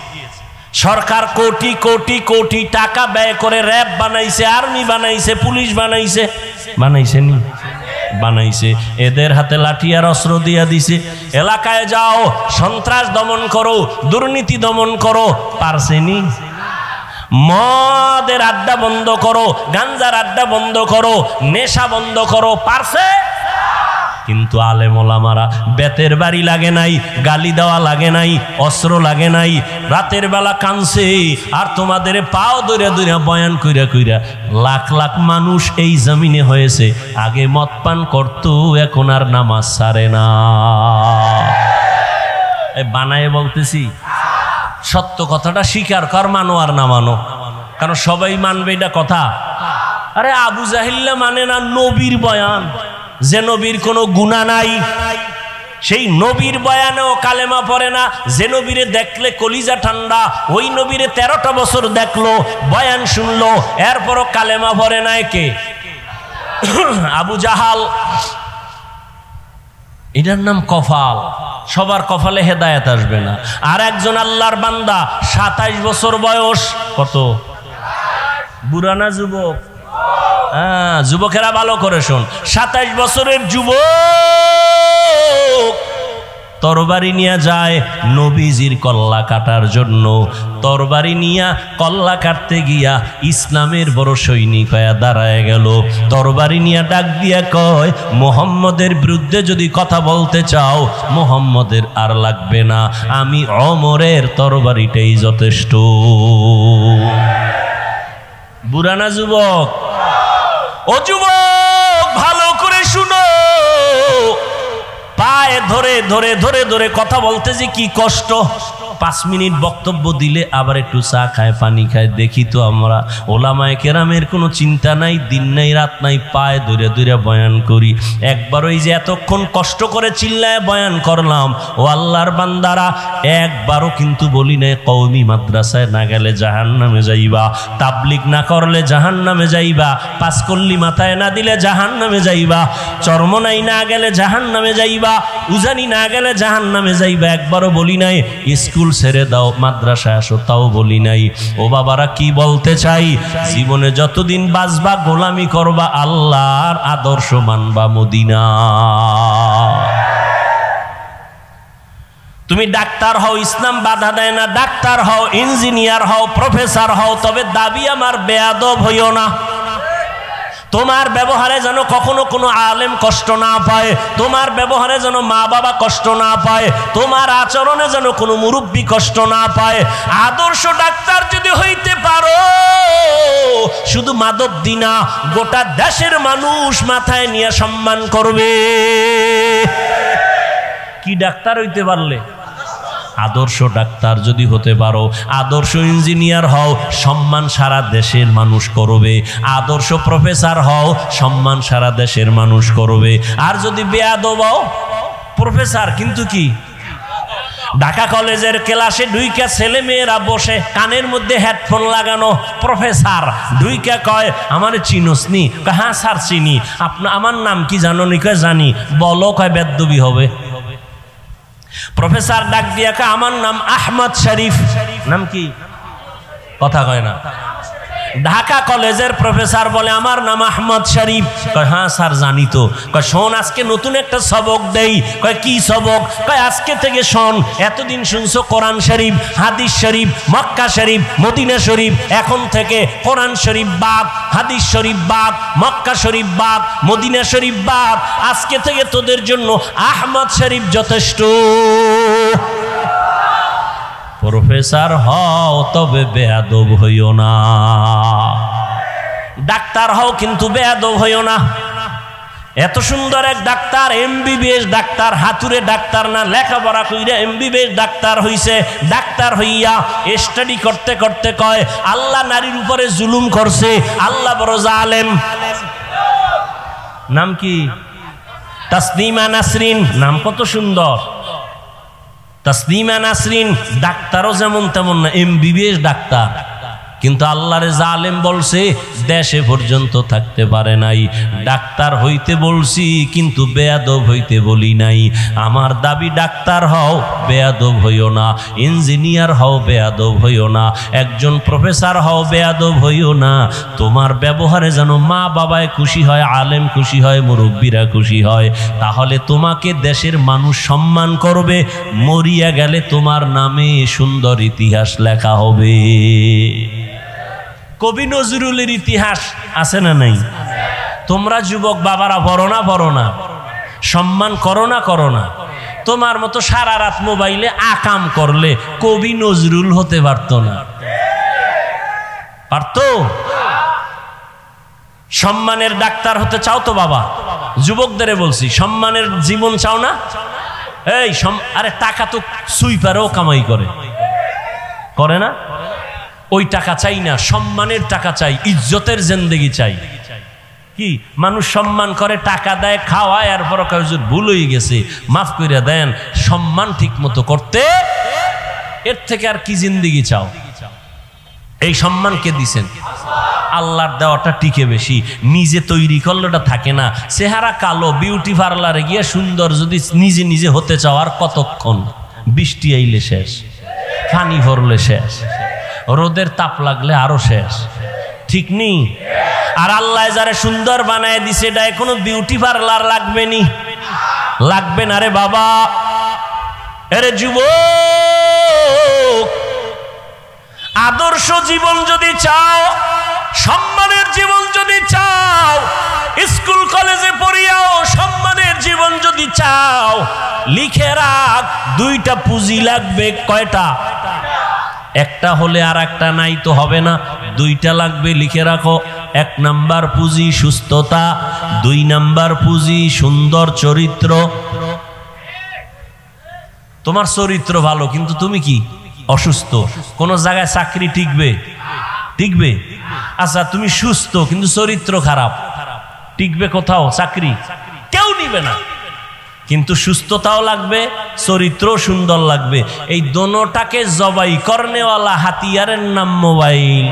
সরকার কোটি কোটি কোটি টাকা ব্যয় করে র্যাব বানাইছে, আর্মি বানাইছে, পুলিশ বানাইছে, বানাইছে নি? বানাইছে। এদের হাতে লাঠি আর অস্ত্র দিয়া দিছে, এলাকায় যাও, সন্ত্রাস দমন করো, দুর্নীতি দমন করো, পারছেনি? মদের আড্ডা বন্ধ করো, গাঞ্জার আড্ডা বন্ধ করো, নেশা বন্ধ করো, পারছে? কিন্তু আলেম ওলামারা বেতের বাড়ি লাগে নাই, গালি দেওয়া লাগে নাই, অস্ত্র লাগে নাই, রাতের বেলা কানছে আর তোমাদের পাও দইরা দইরা বয়ান কইরা কইরা লাখ লাখ মানুষ এই জমিনে হয়েছে। আগে মদ পান করতো, এখন আর নামাজ ছাড়ে না। বানায় বলতেছি, সত্য কথাটা স্বীকার কর, মানো আর না মানো, কারণ সবাই মানবে এটা কথা। আরে আবু জাহিল্লা মানে না নবীর বয়ান, যে নবীর কোনো গুনাহ নাই, সেই নবীর বয়ানেও কালেমা পড়ে না। যে নবীরে দেখলে কলিজা ঠান্ডা, ওই নবীরে 13টা বছর দেখলো, বয়ান শুনলো, এরপরও কালেমা পড়ে না। কে? আবু জাহাল। এটার নাম কপাল। সবার কপালে হেদায়েত আসবে না। আর একজন আল্লাহর বান্দা 27 বছর বয়স। কত? বুড়া না যুবক? হ্যাঁ, যুবকেরা ভালো করে শোন। 27 বছরের যুবক তরবারি নিয়ে যায় নবীজির কল্লা কাটার জন্য। তরবারি নিয়া কল্লা কাটতে গিয়া ইসলামের বড় সৈনিক হয়ে দাঁড়ায় গেল। তরবারি নিয়া ডাক দিয়া কয়, মুহাম্মদের বিরুদ্ধে যদি কথা বলতে চাও, মুহাম্মদের আর লাগবে না, আমি ওমরের তরবারিটাই যথেষ্ট। বুড়া না যুবক? ও যুবক, ভালো করে শুনো। পায়ে ধরে ধরে ধরে ধরে কথা বলতে যে কি কষ্ট। 5 মিনিট বক্তব্য দিলে আবার একটু চা খায়, পানি খায়। দেখি তো আমরা ওলামায়ে কেরামের কোনো চিন্তা নাই, দিন নাই রাত নাই, পায়ে ধরে ধরে বয়ান করি। একবার ওই যে এতক্ষণ কষ্ট করে চিল্লায় বয়ান করলাম, ও আল্লাহর বান্দারা, একবারও কিন্তু বলি নাই কওমি মাদ্রাসায় না গেলে জাহান্নামে যাইবা, তাবলিগ না করলে জাহান্নামে যাইবা, পাঁচকল্লি মাথায় না দিলে জাহান্নামে যাইবা, চরমনাই না গেলে জাহান্নামে যাইবা, উজানি না গেলে জাহান্নামে যাইবা। একবারও বলি নাই স্কুল ছেড়ে দাও, মাদ্রাসায় আসো, তাও বলি নাই। ও বাবারা, কি বলতে চাই, জীবনে যতদিন বাঁচবা গোলামি করবা, আল্লাহর আদর্শ মানবা মদিনা। তুমি ডাক্তার হও, ইসলাম বাধা দেয় না। ডাক্তার হও, ইঞ্জিনিয়ার হও, প্রফেসর হও, তবে দাবি আমার বেয়াদব হইও না। তোমার ব্যবহারে যেন কখনো কোনো আলেম কষ্ট না পায়, তোমার ব্যবহারে যেন মা বাবা কষ্ট না পায়, তোমার আচরণে যেন কোনো মুরব্বী কষ্ট না পায়। আদর্শ ডাক্তার যদি হইতে পারো, শুধু মাধবদী না, গোটা দেশের মানুষ মাথায় নিয়ে সম্মান করবে। কি ডাক্তার হইতে পারলে? আদর্শ ডাক্তার যদি হতে পারো, আদর্শ ইঞ্জিনিয়ার হও, সম্মান সারা দেশের মানুষ করবে। আদর্শ প্রফেসর হও, সম্মান সারা দেশের মানুষ করবে। আর যদি বেয়াদব হও, প্রফেসর কিন্তু কি, ঢাকা কলেজের ক্লাসে ঢুইকা ছেলে মেয়েরা বসে, কানের মধ্যে হেডফোন লাগানো, প্রফেসর ঢুইকা কয়, আমার চিনোস নি? হ্যাঁ স্যার চিনি। আমার নাম কি জানো নি? কয় জানি। বলো। কয় বেদ্যবি হবে। প্রফেসর ডাক দিয়া কয়, আমার নাম আহমদ শরীফ। নাম কি? কথা কয় না। ঢাকা কলেজের প্রফেসর বলে, আমার নাম আহমদ শরীফ। কয় হ্যাঁ স্যার জানি তো। কয় শোন, আজকে নতুন একটা সবক দেই। কয় কি সবক? কয় আজকে থেকে শোন, এতদিন শুনছো কোরআন শরীফ, হাদিস শরীফ, মক্কা শরীফ, মদিনা শরীফ, এখন থেকে কোরআন শরীফ বাদ, হাদিস শরীফ বাদ, মক্কা শরীফ বাদ, মদিনা শরীফ বাদ। আজকে থেকে তোদের জন্য আহমদ শরীফ যথেষ্ট। প্রফেসর হও, তবে বেয়াদব হইও না। ডাক্তার হও, কিন্তু বেয়াদব হইও না। এত সুন্দর এক ডাক্তার, এমবিবিএস ডাক্তার, হাতুরে ডাক্তার না, লেখাপড়া কইরা এমবিবিএস ডাক্তার হইছে। ডাক্তার হইয়া স্টাডি করতে করতে কয়, আল্লাহ নারীর উপরে জুলুম করছে, আল্লাহ বড় জালেম। নাম কি? তাসনিমা নাসরিন। নাম কত সুন্দর, তাসনিমা নাসরিন। ডাক্তারও যেমন তেমন না, এমবিবিএস ডাক্তার, কিন্তু আল্লাহরে জালেম বলছে, দেশে পর্যন্ত থাকতে পারে নাই। ডাক্তার হইতে বলছি, কিন্তু বেয়াদব হইতে বলি নাই। আমার দাবি, ডাক্তার হও, বেয়াদব হইও না। ইঞ্জিনিয়ার হও, বেয়াদব হইও না। একজন প্রফেসর হও, বেয়াদব হইও না। তোমার ব্যবহারে যেন মা বাবায় খুশি হয়, আলেম খুশি হয়, মুরব্বীরা খুশি হয়। তাহলে তোমাকে দেশের মানুষ সম্মান করবে। মরিয়া গেলে তোমার নামে সুন্দর ইতিহাস লেখা হবে। কবি নজরুলের ইতিহাস আছে না নাই? তোমরা যুবক বাবারা পড়ো না? পড়ো না? সম্মান করো না? করো না? তোমার মতো সারা রাত মোবাইলে আকাম করলে কবি নজরুল হতে পারতো না? পারতো? সম্মানের ডাক্তার হতে চাও তো বাবা? যুবকদের বলছি, সম্মানের জীবন চাও না? এই আরে টাকা তো সুইপারও কামাই করে, করে না? ওই টাকা চাই না, সম্মানের টাকা চাই, ইজ্জতের জিন্দেগি চাই। কি মানুষ সম্মান করে, টাকা দেয়, খাওয়ায়, এরপর হুজুর ভুল হয়ে গেছে, মাফ করে দেন। সম্মান ঠিক মতো করতে, এর থেকে আর কি জিন্দেগি চাও? এই সম্মান কে দিছেন? আল্লাহর দেওয়াটা টিকে বেশি। নিজে তৈরি করলে ওটা থাকে না। চেহারা কালো, বিউটি পার্লারে গিয়ে সুন্দর যদি নিজে নিজে হতে চাও, আর কতক্ষণ? বৃষ্টি আইলে শেষ, পানি ভরলে শেষ, রোদের তাপ লাগলে আরো শেষ, ঠিক নেই? আর আল্লাহ যারে সুন্দর বানায় দিছে, এটা কোনো বিউটি পার্লার লাগবে নি, লাগবে না রে বাবা। এরে যুবক, আদর্শ জীবন যদি চাও, সম্মানের জীবন যদি চাও, স্কুল কলেজে পড়িয়াও সম্মানের জীবন যদি চাও, লিখে রাখ, দুইটা পুঁজি লাগবে। কয়টা? একটা হলে আর একটা নাই তো হবে না, দুইটা লাগবে, লিখে রাখো। 1 নাম্বার পুঁজি সুস্থতা, 2 নাম্বার পুঁজি সুন্দর চরিত্র। তোমার চরিত্র ভালো কিন্তু তুমি কি অসুস্থ, কোন জায়গায় চাকরি টিকবে? টিকবে? আচ্ছা তুমি সুস্থ কিন্তু চরিত্র খারাপ, টিকবে কোথাও চাকরি? কেউ নিবে না। কিন্তু সুস্থতাও লাগবে, চরিত্র সুন্দর লাগবে। এই দোনোটাকে জবাই করনেওয়ালা হাতিয়ারের নাম মোবাইল।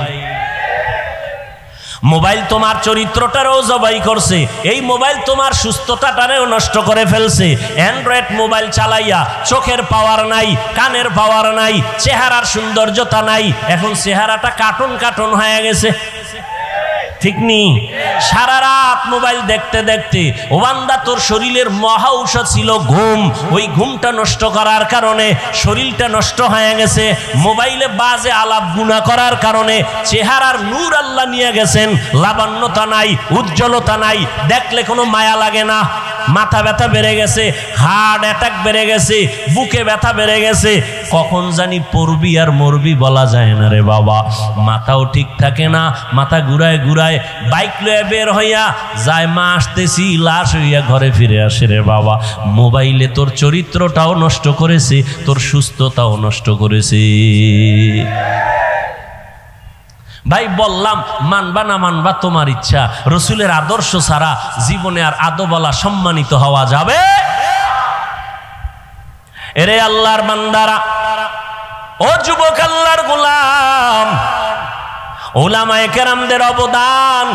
মোবাইল তোমার চরিত্রটারও জবাই করছে, এই মোবাইল তোমার সুস্থতাটারেও নষ্ট করে ফেলছে। অ্যান্ড্রয়েড মোবাইল চালাইয়া চোখের পাওয়ার নাই, কানের পাওয়ার নাই, চেহারার সৌন্দর্যতা নাই, এখন চেহারাটা কার্টুন কার্টুন হয়ে গেছে, ঠিক নি? সারা রাত মোবাইল দেখতে দেখতে ও বান্দা, তোর শরীরের মহা ঔষধ ছিল ঘুম, ওই ঘুমটা নষ্ট করার কারণে শরীরটা নষ্ট হয়ে গেছে। মোবাইলে বাজে আলাপ গুনাহ করার কারণে চেহারার নূর আল্লাহ নিয়ে গেছেন, লাবণ্যতা নাই, উজ্জ্বলতা নাই, দেখলে কোনো মায়া লাগে না। মাথা ব্যথা বেড়ে গেছে, হার্ট অ্যাটাক বেড়ে গেছে, বুকে ব্যথা বেড়ে গেছে, কখন জানি পড়বি আর মরবি বলা যায় না রে বাবা। মাথাও ঠিক থাকে না, মাথা ঘুরায় ঘুরায় বাইক লয়ে বের হইয়া যায়, মা আসতেছি, লাশ হইয়া ঘরে ফিরে আসে রে বাবা। মোবাইলে তোর চরিত্রটাও নষ্ট করেছে, তোর সুস্থতাও নষ্ট করেছে। ভাই বললাম, মানবা না মানবা তোমার ইচ্ছা। রসুলের আদর্শ ছাড়া জীবনে আর আদবলা সম্মানিত হওয়া যাবে? এরে আল্লাহর বান্দারা, ও যুবক আল্লাহর গোলাম, উলামায়ে কেরামদের অবদান,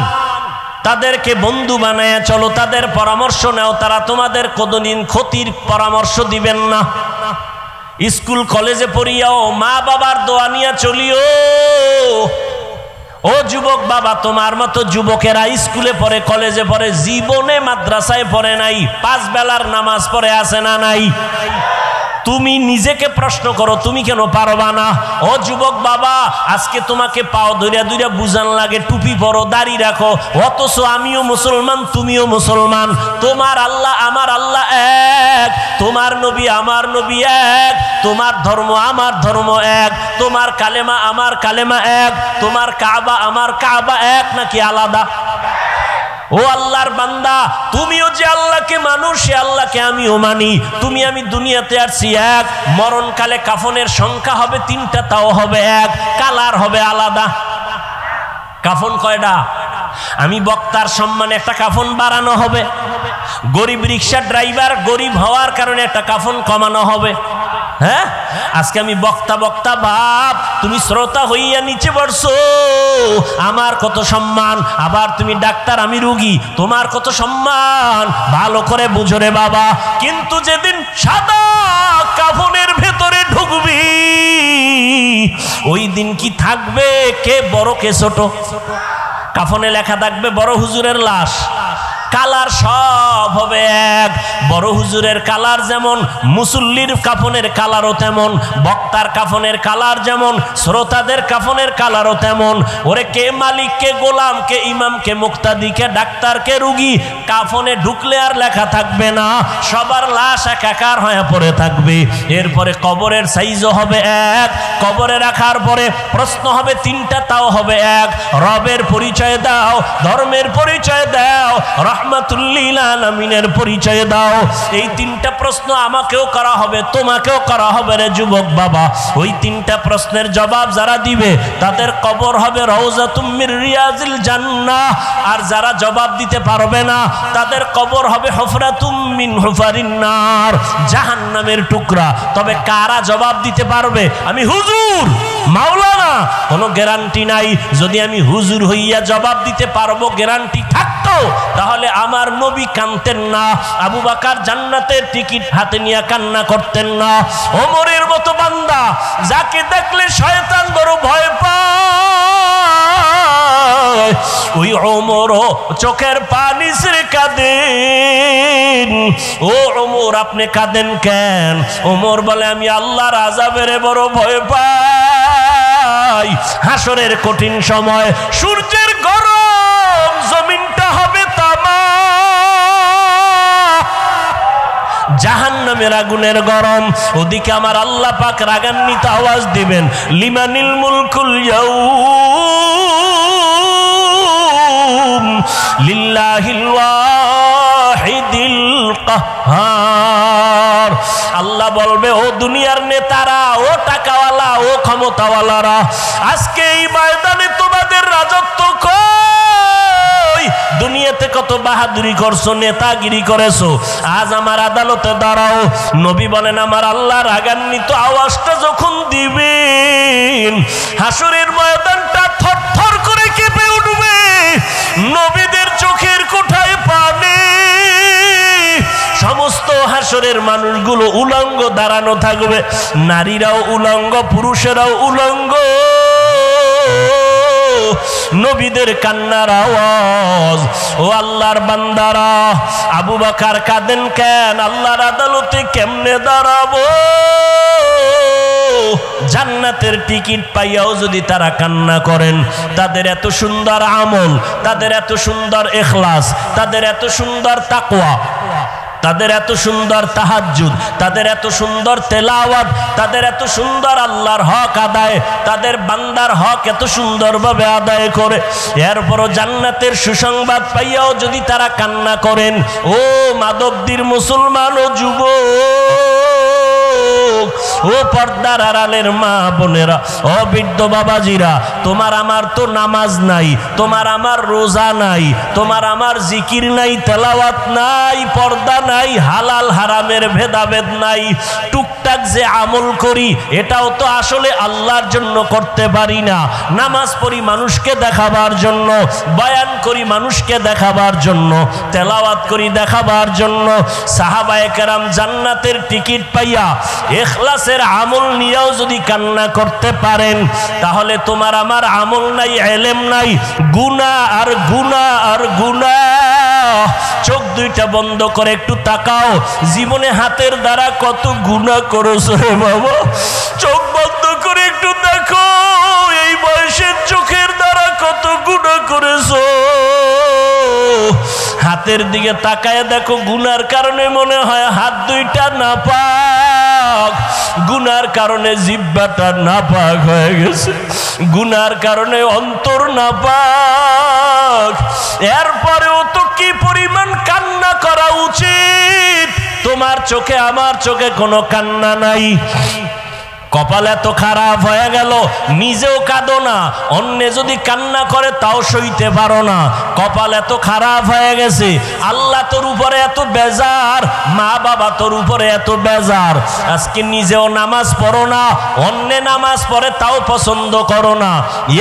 তাদেরকে বন্ধু বানায়া চলো, তাদের পরামর্শ নাও, তারা তোমাদের কোনদিন ক্ষতির পরামর্শ দিবেন না। স্কুল কলেজে পড়িয়াও মা বাবার দোয়া নিয়ে চলিও। ও যুবক বাবা, তোমার মতো যুবকেরা স্কুলে পড়ে, কলেজে পড়ে, জীবনে মাদ্রাসায় পড়ে নাই, 5 বেলার নামাজ পড়ে আছে না নাই? তুমি নিজেকে প্রশ্ন করো, তুমি কেন পারবা না? ও যুবক বাবা, আজকে তোমাকে পাও ধরিয়া ধরিয়া বুঝান লাগে, টুপি পরো, দাড়ি রাখো, অথচ আমিও মুসলমান, তুমিও মুসলমান। তোমার আল্লাহ আমার আল্লাহ এক, তোমার নবী আমার নবী এক, তোমার ধর্ম আমার ধর্ম এক, তোমার কালেমা আমার কালেমা এক, তোমার কাবা আমার কাবা এক, নাকি আলাদা? ও আল্লাহর বান্দা, তুমিও যে আল্লাহকে মানো, সে আল্লাহকে আমিও মানি। তুমি আমি দুনিয়াতে আসছি এক, মরণকালে কাফনের সংখ্যা হবে 3টা, তাও হবে এক, কালার হবে আলাদা। কাফন কয়টা? আমি বক্তার সম্মানে একটা কাফন বাড়ানো হবে, গরিব রিক্সা ড্রাইভার গরিব হওয়ার কারণে একটা কাফন কমানো হবে। হ্যাঁ, আজকে আমি বক্তা বক্তা ভাব, তুমি শ্রোতা হইয়া নিচে পড়ছো, আমার কত সম্মান। আবার তুমি ডাক্তার, আমি রোগী, তোমার কত সম্মান, ভালো করে বুঝো রে বাবা। কিন্তু যেদিন সাদা কাফনের ভেতরে ঢুকবি, ওই দিন কি থাকবে কে বড় কে ছোট? কাফনে লেখা থাকবে বড় হুজুরের লাশ, কালার সব হবে এক। বড় হুজুরের কালার যেমন, মুসল্লির কাফনের কালারও তেমন, বক্তার কাফনের কালার যেমন, শ্রোতাদের কাফনের কালারও তেমন। ওরে কে মালিক, কে গোলাম, কে ইমাম, কে মুক্তাদি, কে ডাক্তার, কে রুগী, কাফনে ঢুকলে আর লেখা থাকবে না, সবার লাশ একাকার হয়ে পড়ে থাকবে। এরপরে কবরের সাইজও হবে এক, কবরে রাখার পরে প্রশ্ন হবে 3টা, তাও হবে এক। রবের পরিচয় দাও, ধর্মের পরিচয় দাও, রাহমাতুল লিল আলামিনের পরিচয় দাও। এই তিনটা প্রশ্ন আমাকেও করা হবে, তোমাকেও করা হবে রে যুবক বাবা। ওই তিনটা প্রশ্নের জবাব যারা দিবে তাদের কবর হবে রওজাতুম মির রিয়াজিল জান্নাহ, আর যারা জবাব দিতে পারবে না তাদের কবর হবে হুফরাতুম মিন হুফারিন নার, জাহান্নামের টুকরা। তবে কারা জবাব দিতে পারবে? আমি হুজুর, মাওলানা, কোনো গ্যারান্টি নাই। যদি আমি হুজুর হইয়া জবাব দিতে পারবো, গ্যারান্টি থাকতো, তাহলে আমার নবী কাঁদতেন না, আবু বকর জান্নাতের টিকিট হাতে নিয়ে কান্না করতেন না। ওমরের মতো বান্দা যাকে দেখলে শয়তান বড় ভয় পায়, ওই ওমরও চোখের পানি ছেড়ে কাঁদেন। ও ওমর, আপনি কাঁদেন কেন? ওমর বলে, আমি আল্লাহর আযাবের বড় ভয় পাই। হাসরের কঠিন সময় সূর্যের গরম, জমিনটা হবে তামা, জাহান্নামের আগুনের গরম। ওদিকে আমার আল্লাহ পাক রাগান্বিত আওয়াজ দিবেন, লিমানিল মুলকুল ইয়াউম লিল্লাহিল ওয়াহিদিল কাহ্হার। আল্লাহ বলবে, ও দুনিয়ার নেতারা, ও টাকাওয়ালা, ও ক্ষমতাওয়ালারা, আজকে এই ময়দানে তোমাদের রাজত্ব কই? দুনিয়াতে কত বাহাদুরি করছো, নেতাগিরি করেছো, আজ আমার আদালতে দাঁড়াও। নবী বলেন, আমার আল্লাহ রাগান্বিত আওয়াজটা যখন দিবেন, হাসরের ময়দানটা থরথর করে কেঁপে উঠবে, নবীদের চোখের কোঠায় পানি, সমস্ত হাসরের মানুষগুলো উলঙ্গ দাঁড়ানো থাকবে, নারীরাও উলঙ্গ, পুরুষেরাও উলঙ্গ। নবীদের কান্নার আওয়াজ। ও আল্লাহর বান্দারা, আবু বকর কাঁদেন কেন? আল্লাহর আদালতে কেমনে দাঁড়াবো? জান্নাতের টিকিট পাইয়াও যদি তারা কান্না করেন, তাদের এত সুন্দর আমল, তাদের এত সুন্দর ইখলাস, তাদের এত সুন্দর তাকওয়া, তাদের এত সুন্দর তাহাজ্জুদ, তাদের এত সুন্দর তেলাওয়াত, তাদের এত সুন্দর আল্লাহর হক আদায়, তাদের বান্দার হক এত সুন্দরভাবে আদায় করে, এরপরও জান্নাতের সুসংবাদ পাইয়াও যদি তারা কান্না করেন, ও মাধবদীর মুসলমান ও যুবক, ও পর্দার আড়ালের মা বোনেরা, ও বৃদ্ধ বাবাজিরা, তোমার আমার তো নামাজ নাই, তোমার আমার রোজা নাই, তোমার আমার জিকির নাই, তেলাওয়াত নাই, পর্দা নাই, হালাল হারামের ভেদাভেদ নাই। টুকটাক যে আমল করি এটাও তো আসলে আল্লাহর জন্য করতে পারি না। নামাজ পড়ি মানুষকে দেখাবার জন্য, বয়ান করি মানুষকে দেখাবার জন্য, তেলাওয়াত করি দেখাবার জন্য। সাহাবায়ে কেরাম জান্নাতের টিকিট পাইয়া ইখলাসের আমল নিয়েও যদি কান্না করতে পারেন, তাহলে তোমার আমার আমল নাই, ইলম নাই, গুনাহ আর গুনাহ আর গুনাহ। চোখ দুইটা বন্ধ করে একটু তাকাও, জীবনে হাতের দ্বারা কত গুনাহ করেছো রে বাবা। চোখ বন্ধ করে একটু দেখো, এই বয়সের চোখের দ্বারা কত গুনাহ করেছো। হাতের দিকে তাকায় দেখো, গুনার কারণে মনে হয় হাত দুইটা নাপাক, গুনার কারণে জিহ্বাটা নাপাক হয়ে গেছে, গুনার কারণে অন্তর নাপাক। এরপরেও তো কি পরিমাণ কান্না করা উচিত। তোমার চোখে আমার চোখে কোনো কান্না নাই। কপাল এত খারাপ হয়ে গেল, নিজেও কাঁদো না, অন্যে যদি কান্না করে তাও সইতে পারো না। কপাল এত খারাপ হয়ে গেছে, আল্লাহ তোর উপরে এত বেজার, মা বাবা তোর উপরে এত বেজার, আজকে নিজেও নামাজ পড়ো না, অন্যে নামাজ পড়ে তাও পছন্দ করো না।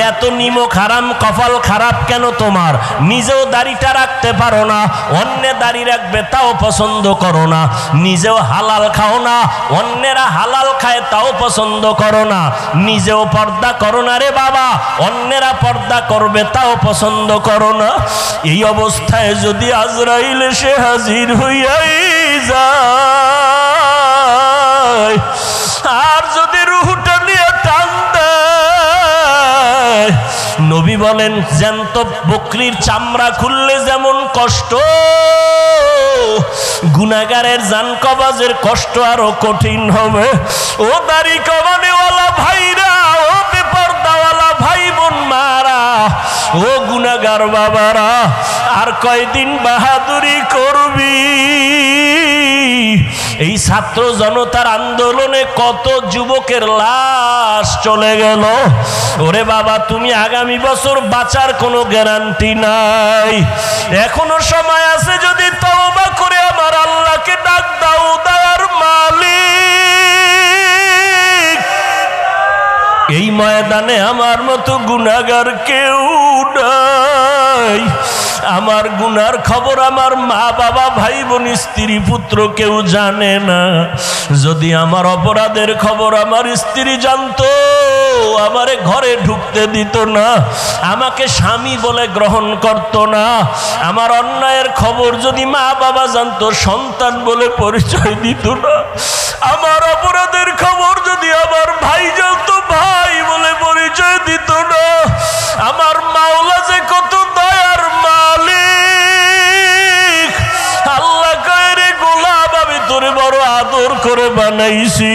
এত নিমক হারাম কপাল খারাপ কেন তোমার? নিজেও দাড়িটা রাখতে পারো না, অন্যে দাড়ি রাখবে তাও পছন্দ করো না। নিজেও হালাল খাও না, অন্যেরা হালাল খায় তাও পছন্দ করো না। নিজেও পর্দা করো না রে বাবা, অন্যেরা পর্দা করবে তাও পছন্দ করো না। এই অবস্থায় যদি আজরাইল এসে হাজির হইয়াই যায়, আর যদি রূহটা নিয়ে টান দেয়, নবী বলেন জ্যান্ত বকরির চামড়া খুললে যেমন কষ্ট, গুনাহগারের জান কবাজের কষ্ট আরো কঠিন হবে। ও দাড়ি কমানেওয়ালা ভাইরা, ও বেপরদাওয়ালা ভাই বোন মারা, ও গুনাহগার বাজার বাবারা, আর কয়দিন বাহাদুরি করবি? এই ছাত্র জনতার আন্দোলনে কত যুবকের লাশ চলে গেল। ওরে বাবা, তুমি আগামী বছর বাঁচার কোনো গ্যারান্টি নাই। এখনো সময় আছে, যদি তওবা করে আমার আল্লাহকে ডাক দাও, দয়ার মালিক। এই ময়দানে আমার মতো গুনাহগার কেউ নাই। আমার গুনার খবর আমার মা বাবা ভাই বোন স্ত্রী পুত্র কেউ জানে না। যদি আমার অপরাধের খবর আমার স্ত্রী জানতো, আমারে ঘরে ঢুকতে দিত না, আমাকে স্বামী বলে গ্রহণ করত না। আমার অন্যায়ের খবর যদি মা বাবা জানতো, সন্তান বলে পরিচয় দিত না। আমার অপরাধের খবর যদি আমার ভাই জানতো, ভাই বলে পরিচয় দিত না। আমার মাওলা যে কত দয়ার মালিক। আল্লাহ কয়, রে গোলাম, আমি তোরে বড় আদর করে বানাইছি।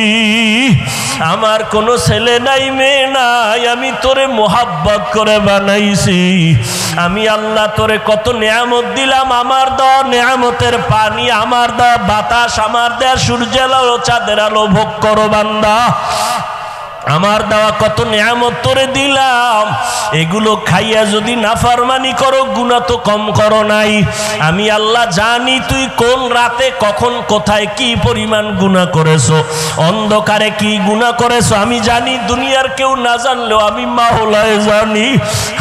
আমার কোনো ছেলে নাই, মেয়ে নাই, আমি তোরে মোহাব্বত করে বানাইছি। আমি আল্লাহ তোরে কত নিয়ামত দিলাম। আমার দেওয়া নিয়ামতের পানি, আমার দেওয়া বাতাস, আমার দেওয়া সূর্যের আলো, চাঁদের আলো ভোগ করো বান্দা। আমার দেওয়া কত নিয়ামত তোরে দিলাম, এগুলো খাইয়া যদি নাফরমানি করো, গুনাহ তো কম করো নাই। আমি আল্লাহ জানি তুই কোন রাতে কখন কোথায় কি পরিমাণ গুনাহ করেছো, অন্ধকারে কি গুনাহ করেছো আমি জানি। দুনিয়ার কেউ না জানলেও আমি মাওলায় জানি।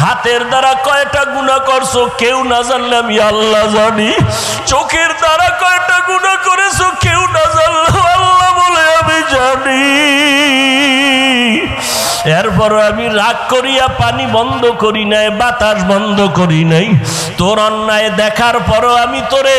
হাতের দ্বারা কয়টা গুনাহ করছো কেউ না জানলে আমি আল্লাহ জানি। চোখের দ্বারা কয়টা গুনাহ করেছো কেউ না জানলেও আল্লাহ বলে আমি জানি। এরপর আমি রাগ করিয়া পানি বন্ধ করি নাই, বাতাস বন্ধ করি নাই। তোর অন্যায় দেখার পরও আমি তোরে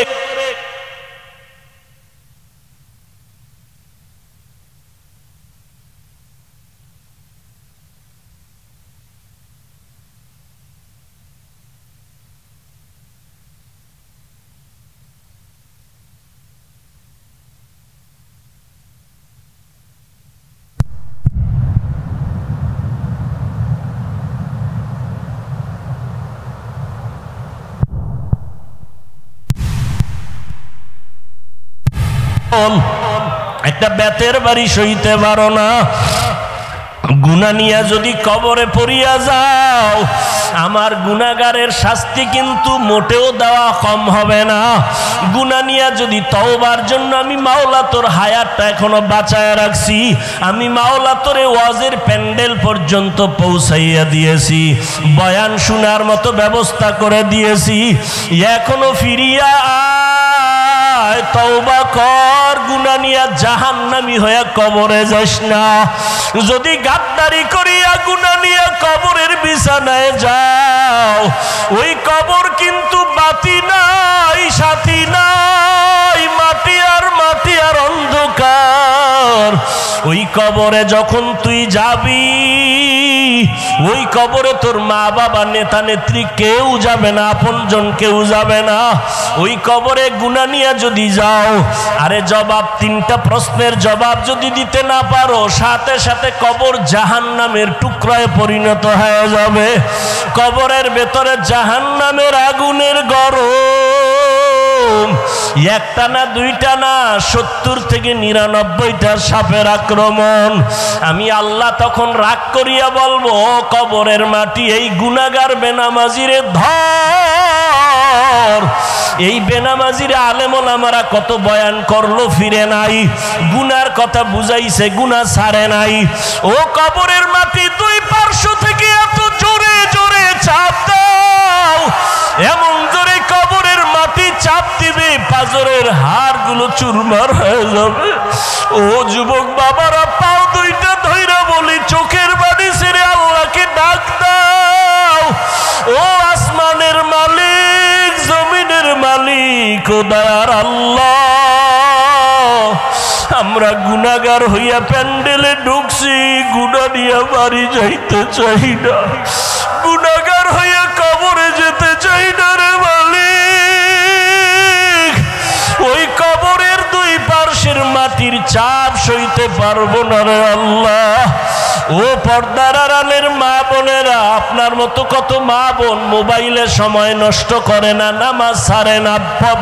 একটা বেতের বাড়ি সইতে পারো না। গুনাহ নিয়া যদি কবরে পড়িয়া যাও, আমার গুনাহগারের শাস্তি কিন্তু মোটেও দেওয়া কম হবে না। গুনাহ নিয়া যদি তওবার জন্য আমি মাওলা তোর হায়াতটা এখনো বাঁচায় রাখছি, আমি মাওলা তোরে ওয়াজের প্যান্ডেল পর্যন্ত পৌঁছাইয়া দিয়েছি, বয়ান শোনার মতো ব্যবস্থা করে দিয়েছি। এখনো ফিরিয়া আয়, তওবা কর, গুনাহ নিয়া জাহান্নামী হয়ে কবরে যাস না। যদি গাদ্দারি করিয়া গুনাহ নিয়া কবরের বিছানায় যাও, ওই কবর কিন্তু বাতি নাই, সাথী নাই, মাটি আর মাটি আর অন্ধকার। ওই কবরে যখন তুই যাবি, ওই কবরে তোর মা বাবা নেতা নেত্রী কেউ যাবে না, আপনজন কেউ যাবে না। ওই কবরে গুনাহ নিয়ে যদি যাও, আরে জবাব, তিনটা প্রশ্নের জবাব যদি দিতে না পারো, সাথে সাথে কবর জাহান্নামের টুকরায় পরিণত হয়ে যাবে। কবরের ভেতরে জাহান্নামের আগুনের গরম, একটা না দুইটা না, 70 থেকে 99টা সাপের আক্রমণ। আমি আল্লাহ তখন রাগ করিয়া বলবো, কবরের মাটি এই গুনাহগার বেনামাজিরে ধর। এই বেনামাজিরে আলেম ওলামারা কত বয়ান করলো, ফিরে নাই, গুনার কথা বুঝাইছে, গুনাহ ছাড়ে নাই। ও কবরের মাটি, দুই পার্শ্ব থেকে এত জোরে জোরে চাপ দাও, এমন জোরে কবরের মাটি চাপ দিবে পাজরের হাড়গুলো চুরমার হয়ে যাবে। ও যুবক বাবারা, পাও দুইটা ধইরা বলি, চোখের বাড়ি ছেড়ে আল্লাহকে ডাক দাও। ও আসমানের মালিক, জমিনের মালিক, ও দয়ার আল্লাহ, আমরা গুনাহগার হইয়া প্যান্ডেলে ঢুকছি, গুনাহ নিয়ে বাড়ি যাইতে চাই না, গুনাহগার হইয়া কবরে যেতে চাই না রে মালিক। ওই কবরের দুই পার্শ্বের মাটির চাপ সইতে পারবো না রে আল্লাহ। ও পর্দার আড়ালের মা বোনেরা, আপনার মতো কত মা বোন মোবাইলে সময় নষ্ট করে না, নামাজ ছাড়ে না,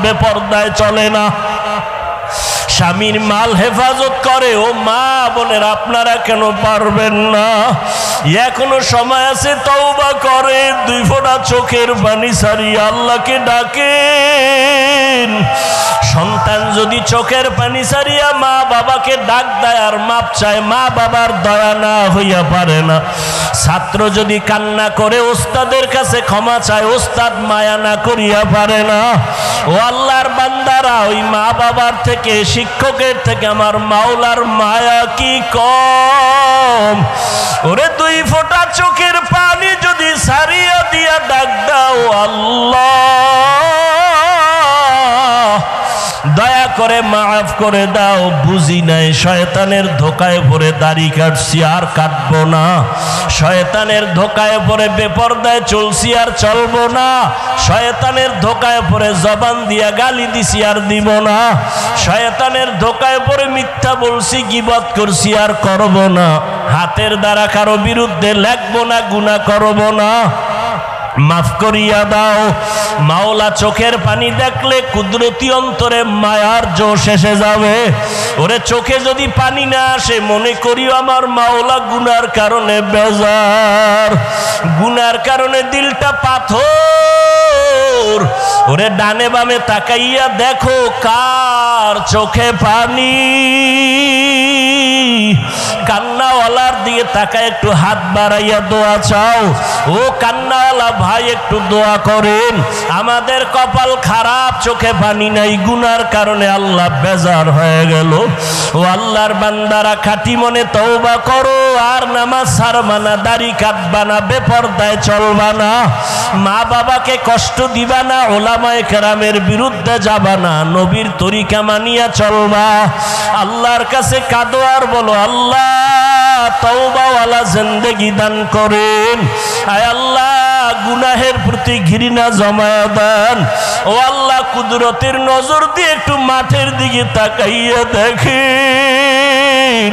বেপর্দায় চলে না, স্বামীর মাল হেফাজত করে। ও মা বোনের, আপনারা কেন পারবেন না? এখনো সময় আছে, তওবা করে 2 ফোঁটা চোখের পানি ছাড়িয়ে আল্লাহকে ডাকেন। সন্তান যদি চোখের পানি ছাড়িয়া মা বাবাকে ডাক দেয় আর মাপ চায়, মা বাবার দয়া না হইয়া পারে না। ছাত্র যদি কান্না করে ওস্তাদের কাছে ক্ষমা চায়, ওস্তাদ মায়া না করিয়া পারে না। ও আল্লাহর বান্দারা, ওই মা বাবার থেকে, শিক্ষকের থেকে আমার মাওলার মায়া কি কম? ওরে 2 ফোঁটা চোখের পানি যদি ছাড়িয়া দিয়া ডাক দাও, আল্লাহ দয়া করে মাফ করে দাও। বুঝি নাই, শয়তানের ধোকায় পড়ে দাড়ি কাটছি আর কাটবো না, শয়তানের ধোকায় পড়ে বেপরদায় চলছি আর চলবো না, শয়তানের ধোকায় পড়ে জবান দিয়া গালি দিছি আর দিব না, শয়তানের ধোকায় পড়ে মিথ্যা বলছি, গীবত করছি আর করব না, হাতের দ্বারা কারো বিরুদ্ধে লেখবো না, গুনাহ করব না, মাফ করিয়া দাও। মাওলা চোখের পানি দেখলে কুদরতি অন্তরে মায়ার জোশ এসে যাবে। ওরে চোখে যদি পানি না আসে, মনে করিও আমার মাওলা গুনার কারণে বেজার, গুনার কারণে দিলটা পাথর। ওরে ডানে বামে তাকাইয়া দেখো কার চোখে পানি। কান্নাওয়ালার দিকে তাকায় একটু হাত বাড়াইয়া দোয়া চাও। ও কান্নাওয়ালা ভাই, একটু দোয়া করেন। আমাদের কপাল খারাপ, চোখে পানি নাই, গুনার কারণে আল্লাহ বেজার হয়ে গেল। ও আল্লাহর বান্দারা, খাঁটি মনে তওবা করো, আর নামাজ ছাড়বা না, দাড়ি কাটবা না, বেপরদায় চলবা না, মা বাবাকে কষ্ট দিবা না, ওলামায়ে কেরামের বিরুদ্ধে যাবা না, নবীর তরিকা মানিয়া চলবা। আল্লাহর কাছে কাঁদো আর বলো, আল্লাহ তওবাওয়ালা জিন্দেগি দান করেন। আয় আল্লাহ, গুনাহের প্রতি ঘৃণা জমায়া দেন। ও আল্লাহ, কুদরতের নজর দিয়ে একটু মাঠের দিকে তাকাইয়া দেখেন,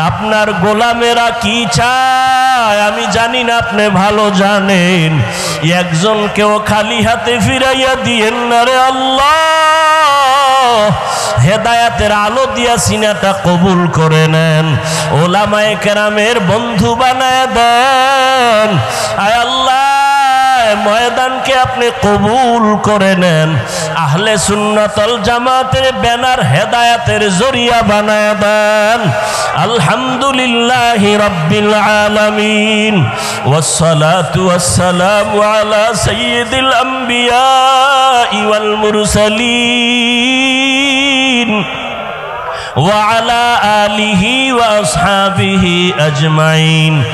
আপনার গোলামেরা কি চায় আমি জানি না, আপনি ভালো জানেন। একজনকেও খালি হাতে ফিরাইয়া দিয়েন না রে আল্লাহ। হেদায়াতের আলো দিয়া সিনাটা কবুল করে নেন, ওলামায়ে কেরামের বন্ধু বানায় দেন। আয় আল্লাহ, ময়দানকে আপনি কবুল করে নেন, আহলে সুন্নাতুল জামাতের ব্যানার হেদায়াতের জরিয়া বানায় দেন। আলহামদুলিল্লাহি রাব্বিল আলামিন, ওয়াসসালাতু ওয়াসসালামু আলা সাইয়্যিদিল আম্বিয়া ওয়াল মুরসালিন وعلى آله وأصحابه أجمعين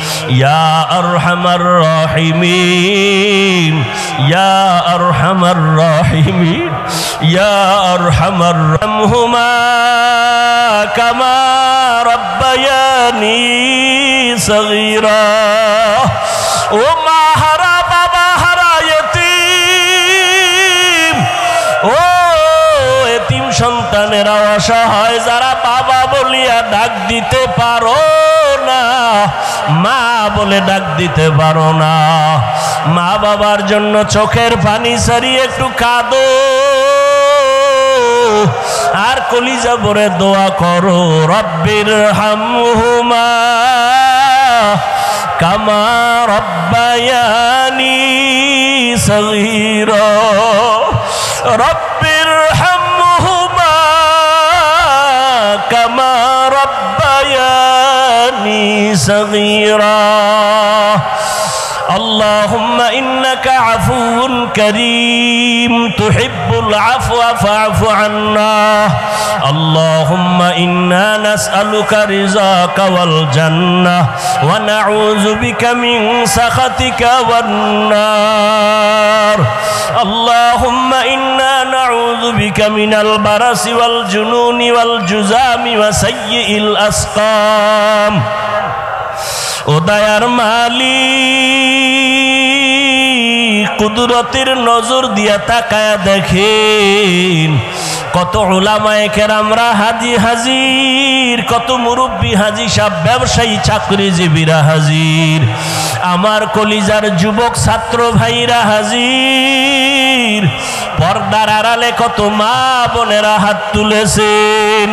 يا أرحم الراحمين يا أرحم الراحمين يا أرحم الراحمهما كما ربياني صغيرا وما هرى بابا هرى يتيم এতিম সন্তানেরা অসহায়, যারা বাবা বলিয়া ডাক দিতে পারো না, মা বলে ডাক দিতে পারো না, মা বাবার জন্য চোখের পানি ছাড়িয়ে একটু কাঁদো আর কলিজা ভরে দোয়া করো, রব্বির হামহুমা কামা রব্বায়ানি সগীরা, রব্বির হামহুমা কামা রব্বায়ানি সগীরা। اللهم إنك عفو كريم تحب العفو فاعف عنا. اللهم إنا نسألك رضاك والجنة ونعوذ بك من سخطك والنار. اللهم إنا نعوذ بك من البرص والجنون والجذام وسيء الأسقام. ও দয়ার মালিক, কুদরতের নজর দিয়া তাকায়া দেখেন কত উলামায়ে কেরামরা হাজি হাজির, কত মুরব্বী হাজি সাহেব, ব্যবসায়ী চাকরিজীবীরা হাজির, আমার কলিজার যুবক ছাত্র ভাইরা হাজির, পর্দার আড়ালে কত মা বোনেরা হাত তুলেছেন।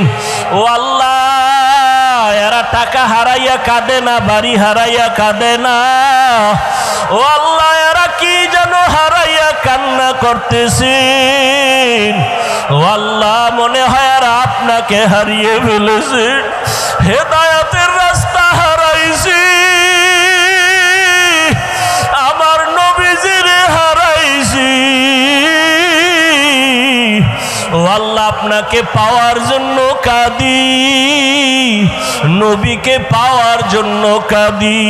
ও আল্লাহ, এরা টাকা হারাইয়া কাঁদে না, বাড়ি হারাইয়া কাঁদে না। ও আল্লাহ, এরা কি যেন হারাইয়া কান্না করতেছেন। ও আল্লাহ, মনে হয় এরা আপনাকে হারিয়ে ফেলেছে, হেদায়েতের রাস্তা হারাইছি, আমার নবীজিরে হারাইছি। ও আল্লাহ, আপনাকে পাওয়ার জন্য কাঁদি, নবীকে পাওয়ার জন্য কাঁদি,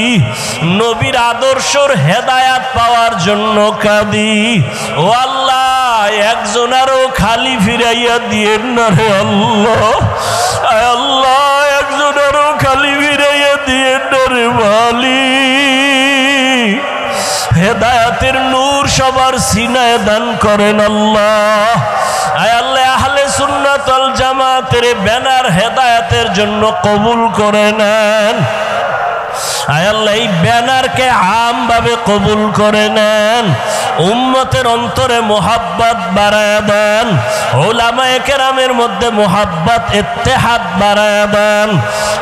নবীর আদর্শর হেদায়াত পাওয়ার জন্য কাঁদি। ও আল্লাহ, একজনারও খালি ফিরাইয়া দিয়েন না রে আল্লাহ। আল্লাহ, একজনারও খালি ফিরাইয়া দিয়েন না রে মালিক। হেদায়াতের নূর সবার সিনায় দান করেন আল্লাহ। আয় আল্লাহ, আহলে সুন্নাত ওয়াল জামাতের ব্যানার হেদায়েতের জন্য কবুল করে নেন। আয় আল্লাহ, এই ব্যানারকে আমভাবে কবুল করে নেন, উম্মতের অন্তরে মোহাব্বত বাড়ায় দেন, উলামায়ে কেরামের মধ্যে মোহাব্বত ইত্তেহাদ বাড়ায় দেন।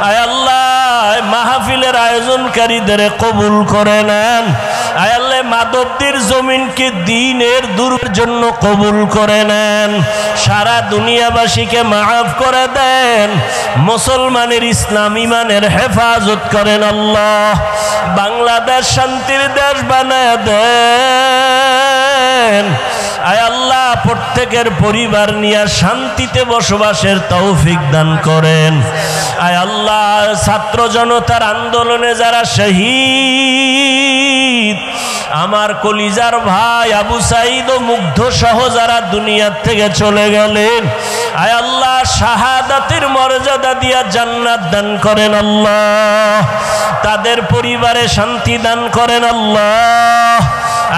আয় আল্লাহ, মাহফিলের আয়োজনকারীদের কবুল করে নেন। আয় আল্লাহ, মাধবদীর জমিনকে দ্বীনের দূরের জন্য কবুল করে নেন, সারা দুনিয়াবাসীকে মাফ করে দেন, মুসলমানের ইসলাম ইমানের হেফাজত করেন আল্লাহ। বাংলাদেশ শান্তির দেশ বানায় দেন। আয় আল্লাহ, প্রত্যেকের পরিবার নিয়ে শান্তিতে বসবাসের তৌফিক দান করেন। আয় আল্লাহ, ছাত্র জনতার আন্দোলনে যারা শহীদ, আমার কলিজার ভাই আবু সাঈদ ও মুগ্ধ সহ যারা দুনিয়ার থেকে চলে গেলেন, আয় আল্লাহ, শাহাদাতের মর্যাদা দিয়া জান্নাত দান করেন আল্লাহ, তাদের পরিবারে শান্তি দান করেন আল্লাহ।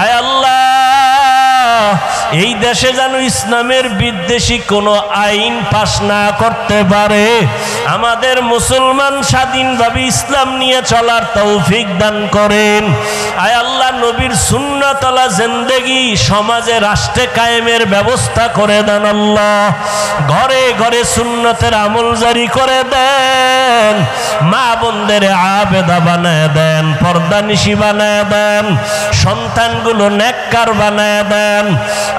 আয় আল্লাহ, এই দেশে যেন ইসলামের বিদ্বেষী কোনো আইন পাশ না করতে পারে, আমাদের মুসলমান স্বাধীনভাবে ইসলাম নিয়ে চলার তৌফিক দান করেন। আয় আল্লাহ, নবীর সুন্নাতওয়ালা জিন্দেগি সমাজে রাষ্ট্রে কায়েমের ব্যবস্থা করে দেন আল্লাহ, ঘরে ঘরে সুন্নতের আমল জারি করে দেন, মা বোনদের আবেদা বানায় দেন, পর্দানিশী বানায় দেন, সন্তানগুলো নেককার বানায় দেন।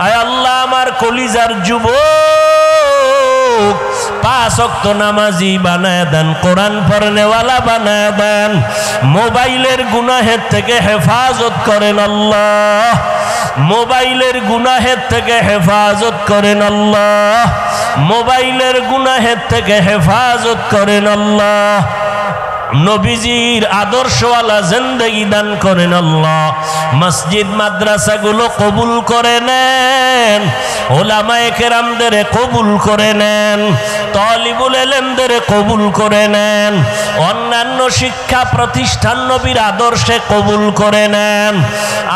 আয় আল্লাহ, আমার কলিজার যুবক পাঁচ ওয়াক্ত নামাজি বানায় দেন, কোরআন পড়নেওয়ালা বানায় দেন, মোবাইলের গুনাহের থেকে হেফাজত করেন আল্লাহ, মোবাইলের গুনাহের থেকে হেফাজত করেন আল্লাহ, মোবাইলের গুনাহের থেকে হেফাজত করেন আল্লাহ। নবীজির আদর্শওয়ালা জিন্দেগি দান করেন আল্লাহ। মসজিদ মাদ্রাসাগুলো কবুল করে নেন, উলামায়ে কেরামদের কবুল করে নেন, তালিবুল ইলমদের কবুল করে নেন, অন্যান্য শিক্ষা প্রতিষ্ঠান নবীর আদর্শে কবুল করে নেন।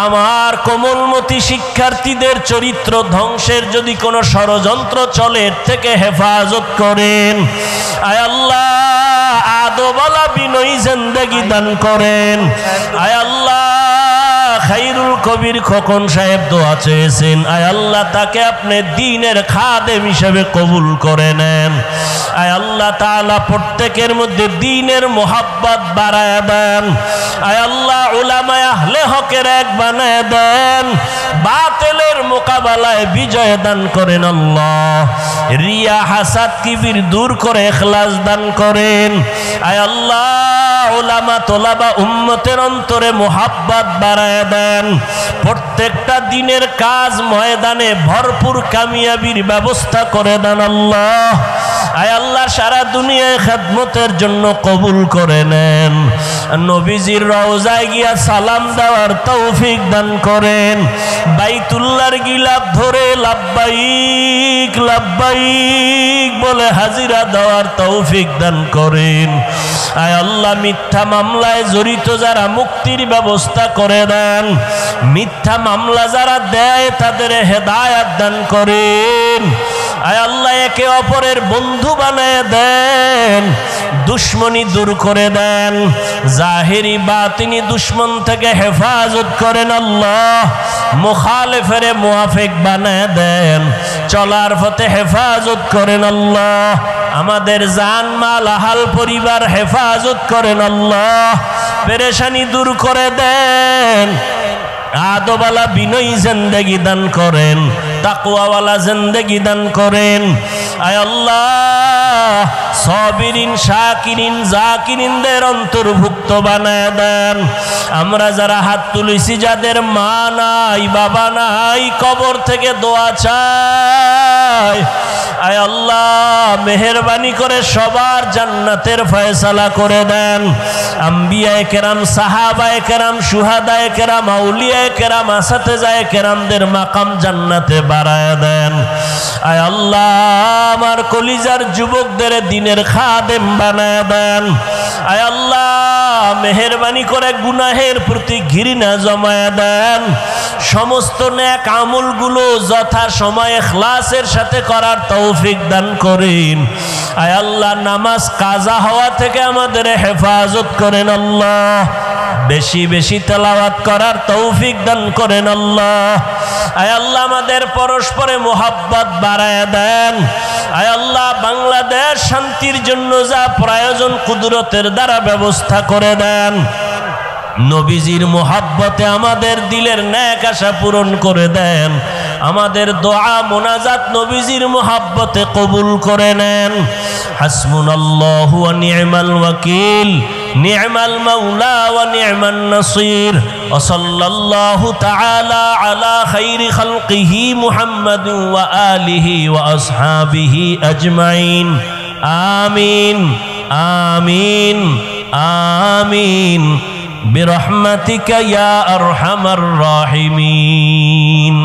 আমার কোমলমতি শিক্ষার্থীদের চরিত্র ধ্বংসের যদি কোনো ষড়যন্ত্র চলে, এর থেকে হেফাজত করেন। আয় আল্লাহ, আদবওয়ালা বিনয়ী জিন্দেগি দান করেন। আয় আল্লাহ, খায়রুল কবির খোকন সাহেব দোয়া চেয়েছেন, আয় আল্লাহ, তাকে আপনি দ্বীনের খাদেম হিসেবে কবুল করে নেন। আয় আল্লাহ তাআলা, প্রত্যেকের মধ্যে দ্বীনের মোহাব্বত বাড়ায় দেন। আয় আল্লাহ, উলামায়ে আহলে হকের এক বানায় দেন, বাতিলের মোকাবেলায় বিজয় দান করেন আল্লাহ। রিয়া হাসাদ কিবির দূর করে ইখলাস দান করেন। আয় আল্লাহ, উলামা তোলাবা উম্মতের অন্তরে মোহাব্বত বাড়ায় দেন। প্রত্যেকটা দিনের কাজ ময়দানে ভরপুর কামিয়াবির ব্যবস্থা করে দেন আল্লাহ। আয় আল্লাহ, সারা দুনিয়ায় খেদমতের জন্য কবুল করে নেন। নবীজির রওজায় গিয়া সালাম দেওয়ার তৌফিক দান করেন। বাইতুল্লাহর গিলাফ ধরে লাব্বাইক লাব্বাইক বলে হাজিরা দেওয়ার তৌফিক দান করেন। আয় আল্লাহ, মিথ্যা মামলায় জড়িত যারা মুক্তির ব্যবস্থা করে দেন, মিথ্যা মামলা যারা দেয় তাদের হেদায়াত দান করেন। আয় আল্লাহ একে অপরের বন্ধু বানায় দেন, দুশ্মনী দূর করে দেন, জাহিরি বাতিনি দুশ্মন থেকে হেফাজত করেন আল্লাহ, মুখালেফের মুআফিক বানায় দেন, চলার পথে হেফাজত করেন আল্লাহ, আমাদের জান মাল আহাল পরিবার হেফাজত করেন আল্লাহ, পেরেশানি দূর করে দেন, আদবালা বিনয়ী জিন্দেগি দান করেন, তাকওয়াওয়ালা জিন্দেগি দান করেন। আয় আল্লাহ সাবিরিন শাকিরিন জাকিরিনদের অন্তর্ভুক্ত বানায় দেন। আমরা যারা হাত তুলেছি, যাদের মা নাই বাবা নাই, কবর থেকে দোয়া চাই, আয় আল্লাহ মেহেরবানি করে সবার জান্নাতের ফয়সালা করে দেন। আম্বিয়ায়ে কেরাম, সাহাবায়ে কেরাম, শুহাদায়ে কেরাম, আউলিয়ায়ে কেরাম, আসাতেজায়ে কেরামদের মাকাম জান্নাতে বাড়ায় দেন। আয় আল্লাহ আমার কলিজার যুবকদের দ্বীনের খাদেম বানায় দেন। আয় আল্লাহ মেহেরবানি করে গুনাহের প্রতি ঘৃণা জমায় দেন, সমস্ত নেক আমলগুলো যথা সময়ে ইখলাসের সাথে করার তৌফিক দান করেন। আয় আল্লাহ নামাজ কাজা হওয়া থেকে আমাদের হেফাজত করেন আল্লাহ, বেশি বেশি তেলাওয়াত করার তৌফিক দান করেন আল্লাহ। আয় আল্লাহ আমাদের পরস্পরে মোহাব্বত বাড়ায় দেন। আয় আল্লাহ বাংলাদেশ শান্তির জন্য যা প্রয়োজন কুদরতের দ্বারা ব্যবস্থা করে দেন। নবীজির মোহাব্বতে আমাদের দিলের নেক আশা পূরণ করে দেন। আমাদের দোয়া মোনাজাত নবীজির মোহাব্বতে কবুল করে নেন। হাসবুনাল্লাহু ওয়া নি'মাল ওয়াকিল, নি'মাল মাওলা ওয়া নি'মান নাসির। ওয়া সাল্লাল্লাহু তাআলা আলা খাইরি খালকিহি মুহাম্মাদিন ওয়া আলিহি ওয়া আসহাবিহি আজমাইন। আমিন আমিন আমিন বিরহমাতিকা ইয়া আরহামার রাহিমিন।